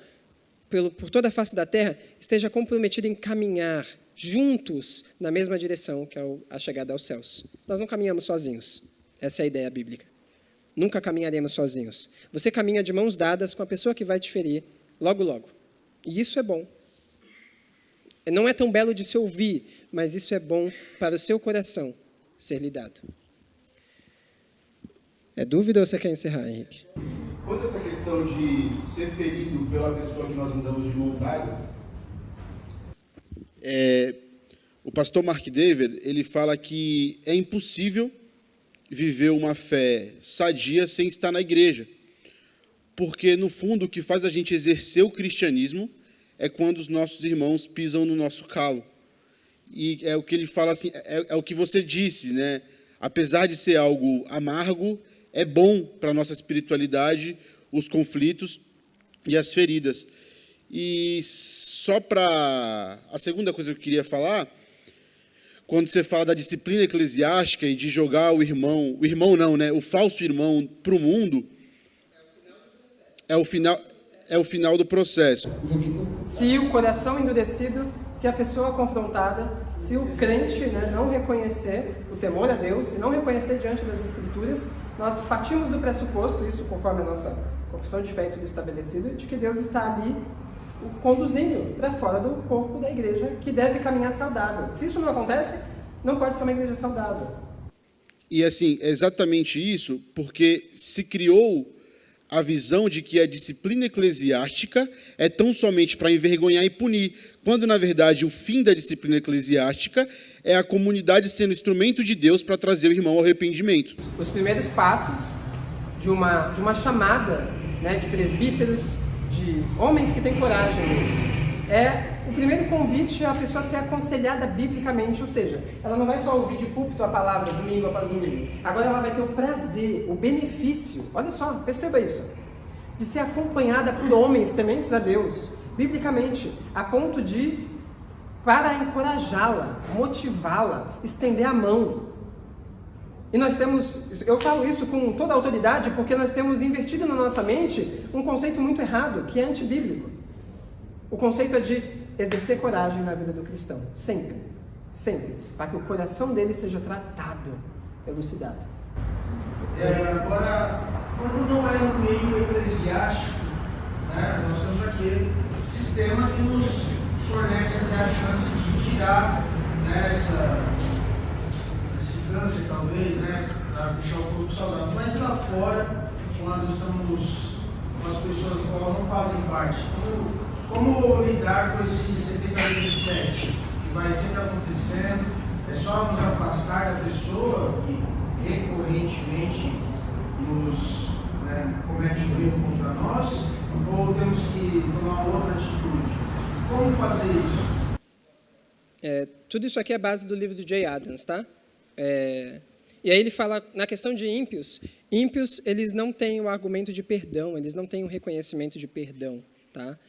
por toda a face da terra, esteja comprometida em caminhar juntos na mesma direção, que é a chegada aos céus. Nós não caminhamos sozinhos. Essa é a ideia bíblica. Nunca caminharemos sozinhos. Você caminha de mãos dadas com a pessoa que vai te ferir logo, logo. E isso é bom. Não é tão belo de se ouvir, mas isso é bom para o seu coração ser lhe dado. É dúvida ou você quer encerrar, Henrique?
Quanto a essa questão de ser ferido pela pessoa que nós andamos de mão dada,
o pastor Mark Dever, ele fala que é impossível viver uma fé sadia sem estar na igreja. Porque, no fundo, o que faz a gente exercer o cristianismo é quando os nossos irmãos pisam no nosso calo. E é o que ele fala assim, é o que você disse, né? Apesar de ser algo amargo, é bom para a nossa espiritualidade, os conflitos e as feridas. E só para... A segunda coisa que eu queria falar, quando você fala da disciplina eclesiástica e de jogar o falso irmão para o mundo, é o final do processo.
Se o coração endurecido, se a pessoa confrontada, se o crente, né, não reconhecer o temor a Deus e não reconhecer diante das Escrituras, nós partimos do pressuposto, isso conforme a nossa confissão de fé e tudo estabelecido, de que Deus está ali o conduzindo para fora do corpo da igreja, que deve caminhar saudável. Se isso não acontece, não pode ser uma igreja saudável.
E assim, é exatamente isso, porque se criou a visão de que a disciplina eclesiástica é tão somente para envergonhar e punir, quando, na verdade, o fim da disciplina eclesiástica é a comunidade sendo instrumento de Deus para trazer o irmão ao arrependimento.
Os primeiros passos de uma chamada, né, de presbíteros, de homens que têm coragem mesmo, o primeiro convite é a pessoa ser aconselhada biblicamente, ou seja, ela não vai só ouvir de púlpito a palavra domingo após domingo, agora ela vai ter o prazer, o benefício, olha só, perceba isso, de ser acompanhada por homens tementes a Deus, biblicamente, a ponto de, para encorajá-la, motivá-la, estender a mão. E nós temos, eu falo isso com toda a autoridade, porque nós temos invertido na nossa mente um conceito muito errado, que é antibíblico. O conceito é de exercer coragem na vida do cristão, sempre, sempre, para que o coração dele seja tratado, elucidado.
Agora, quando não é no meio eclesiástico, né, nós temos aquele sistema que nos fornece até a chance de tirar, né, esse câncer, talvez, né, para deixar o corpo saudável. Mas lá fora, quando estamos com as pessoas que não fazem parte, como lidar com esse 70-27, que vai sempre acontecendo? É só nos afastar da pessoa que recorrentemente comete um erro contra nós? Ou temos que tomar outra atitude? Como fazer isso?
Tudo isso aqui é a base do livro do Jay Adams, tá? E aí ele fala, na questão de ímpios, eles não têm o argumento de perdão, eles não têm o reconhecimento de perdão, tá?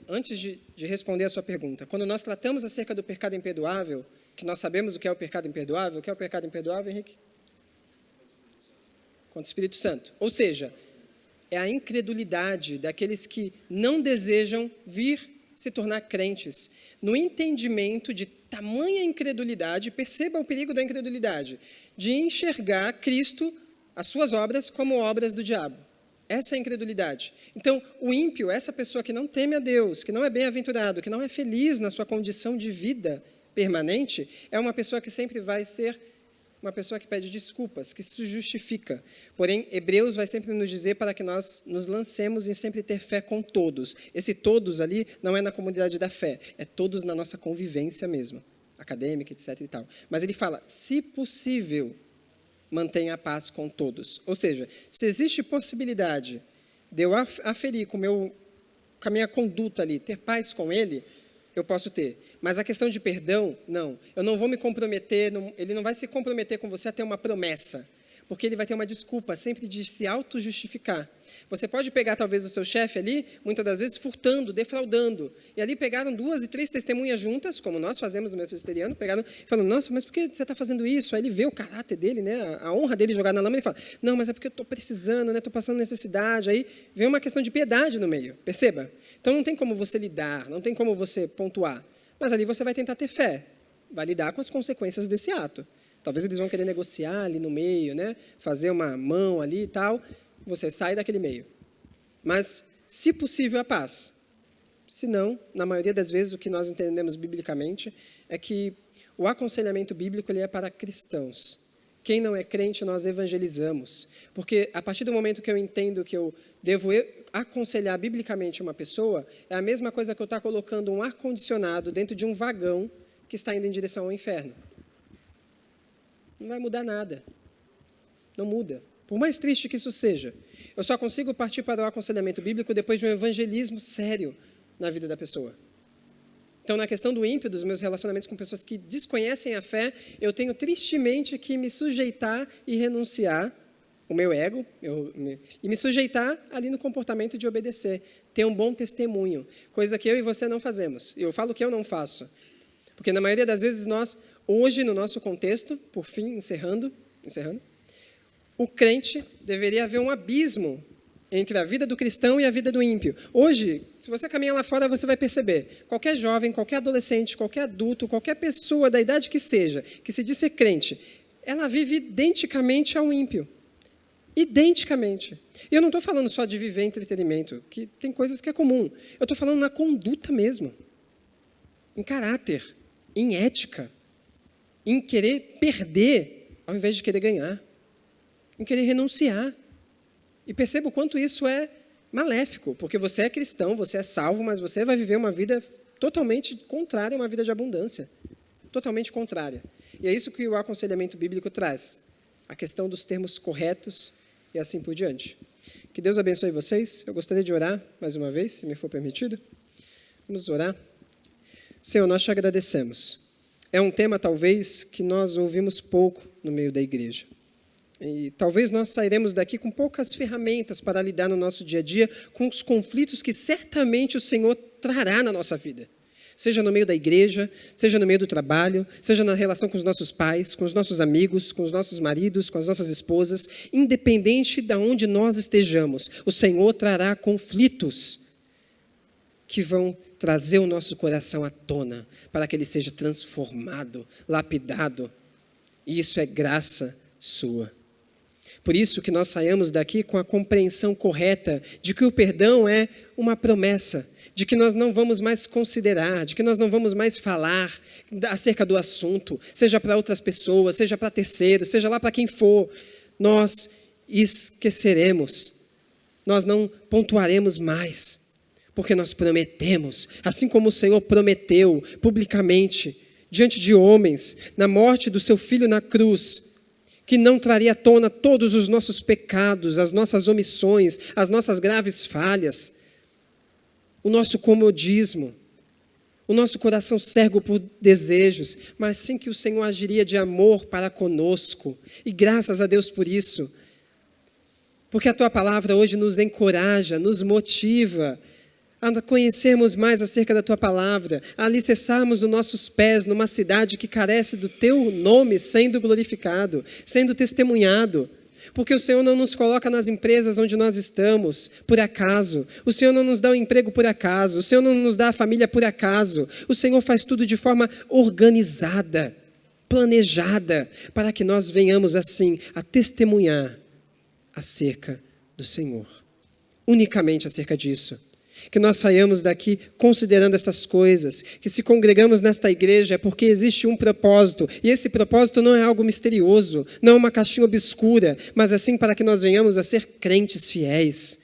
Antes de responder a sua pergunta, quando nós tratamos acerca do pecado imperdoável, que nós sabemos o que é o pecado imperdoável, o que é o pecado imperdoável, Henrique? Contra o Espírito Santo. Ou seja, é a incredulidade daqueles que não desejam vir se tornar crentes, no entendimento de tamanha incredulidade, perceba o perigo da incredulidade, de enxergar Cristo, as suas obras, como obras do diabo. Essa é a incredulidade. Então, o ímpio, essa pessoa que não teme a Deus, que não é bem-aventurado, que não é feliz na sua condição de vida permanente, é uma pessoa que sempre vai ser uma pessoa que pede desculpas, que se justifica. Porém, Hebreus vai sempre nos dizer para que nós nos lancemos em sempre ter fé com todos. Esse todos ali não é na comunidade da fé, é todos na nossa convivência mesmo, acadêmica, etc. e tal. Mas ele fala, se possível, mantenha a paz com todos. Ou seja, se existe possibilidade de eu aferir com a minha conduta ali, ter paz com ele, eu posso ter. Mas a questão de perdão, não. Eu não vou me comprometer, ele não vai se comprometer com você a ter uma promessa, porque ele vai ter uma desculpa sempre de se auto-justificar. Você pode pegar talvez o seu chefe ali, muitas das vezes furtando, defraudando, e ali pegaram 2 e 3 testemunhas juntas, como nós fazemos no meu presbiteriano, pegaram e falaram, nossa, mas por que você está fazendo isso? Aí ele vê o caráter dele, né, a honra dele jogada na lama, ele fala, não, mas é porque eu estou precisando, estou passando necessidade, aí vem uma questão de piedade no meio, perceba? Então não tem como você lidar, não tem como você pontuar, mas ali você vai tentar ter fé, vai lidar com as consequências desse ato. Talvez eles vão querer negociar ali no meio, né? Fazer uma mão ali e tal, você sai daquele meio. Mas, se possível, a paz. Se não, na maioria das vezes, o que nós entendemos biblicamente é que o aconselhamento bíblico ele é para cristãos. Quem não é crente, nós evangelizamos. Porque, a partir do momento que eu entendo que eu devo aconselhar biblicamente uma pessoa, é a mesma coisa que eu estar colocando um ar-condicionado dentro de um vagão que está indo em direção ao inferno. Não vai mudar nada. Não muda. Por mais triste que isso seja, eu só consigo partir para o aconselhamento bíblico depois de um evangelismo sério na vida da pessoa. Então, na questão do ímpio, dos meus relacionamentos com pessoas que desconhecem a fé, eu tenho tristemente que me sujeitar e renunciar o meu ego e me sujeitar ali no comportamento de obedecer, ter um bom testemunho, coisa que eu e você não fazemos. Eu falo que eu não faço, porque na maioria das vezes nós, hoje no nosso contexto, por fim, encerrando, o crente deveria haver um abismo entre a vida do cristão e a vida do ímpio. Hoje, se você caminhar lá fora, você vai perceber, qualquer jovem, qualquer adolescente, qualquer adulto, qualquer pessoa da idade que seja, que se diz ser crente, ela vive identicamente ao ímpio. Identicamente. E eu não estou falando só de viver entretenimento, que tem coisas que é comum. Eu estou falando na conduta mesmo. Em caráter, em ética, em querer perder ao invés de querer ganhar, em querer renunciar. E perceba o quanto isso é maléfico, porque você é cristão, você é salvo, mas você vai viver uma vida totalmente contrária a uma vida de abundância. Totalmente contrária. E é isso que o aconselhamento bíblico traz. A questão dos termos corretos e assim por diante. Que Deus abençoe vocês. Eu gostaria de orar mais uma vez, se me for permitido. Vamos orar. Senhor, nós te agradecemos. É um tema, talvez, que nós ouvimos pouco no meio da igreja. E talvez nós sairemos daqui com poucas ferramentas para lidar no nosso dia a dia com os conflitos que certamente o Senhor trará na nossa vida. Seja no meio da igreja, seja no meio do trabalho, seja na relação com os nossos pais, com os nossos amigos, com os nossos maridos, com as nossas esposas, independente de onde nós estejamos, o Senhor trará conflitos que vão trazer o nosso coração à tona, para que ele seja transformado, lapidado. E isso é graça sua. Por isso que nós saiamos daqui com a compreensão correta de que o perdão é uma promessa, de que nós não vamos mais considerar, de que nós não vamos mais falar acerca do assunto, seja para outras pessoas, seja para terceiros, seja lá para quem for, nós esqueceremos, nós não pontuaremos mais, porque nós prometemos, assim como o Senhor prometeu publicamente, diante de homens, na morte do seu Filho na cruz, que não traria à tona todos os nossos pecados, as nossas omissões, as nossas graves falhas, o nosso comodismo, o nosso coração cego por desejos, mas sim que o Senhor agiria de amor para conosco. E graças a Deus por isso, porque a Tua palavra hoje nos encoraja, nos motiva a conhecermos mais acerca da Tua palavra, a alicerçarmos os nossos pés numa cidade que carece do Teu nome sendo glorificado, sendo testemunhado. Porque o Senhor não nos coloca nas empresas onde nós estamos por acaso. O Senhor não nos dá um emprego por acaso. O Senhor não nos dá a família por acaso. O Senhor faz tudo de forma organizada, planejada, para que nós venhamos assim a testemunhar acerca do Senhor. Unicamente acerca disso. Que nós saiamos daqui considerando essas coisas, que se congregamos nesta igreja é porque existe um propósito, e esse propósito não é algo misterioso, não é uma caixinha obscura, mas assim para que nós venhamos a ser crentes fiéis,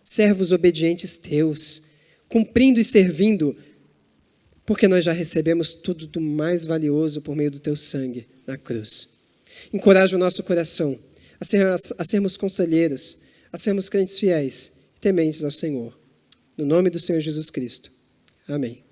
servos obedientes teus, cumprindo e servindo, porque nós já recebemos tudo do mais valioso por meio do teu sangue na cruz. Encoraja o nosso coração a sermos conselheiros, a sermos crentes fiéis e tementes ao Senhor. No nome do Senhor Jesus Cristo. Amém.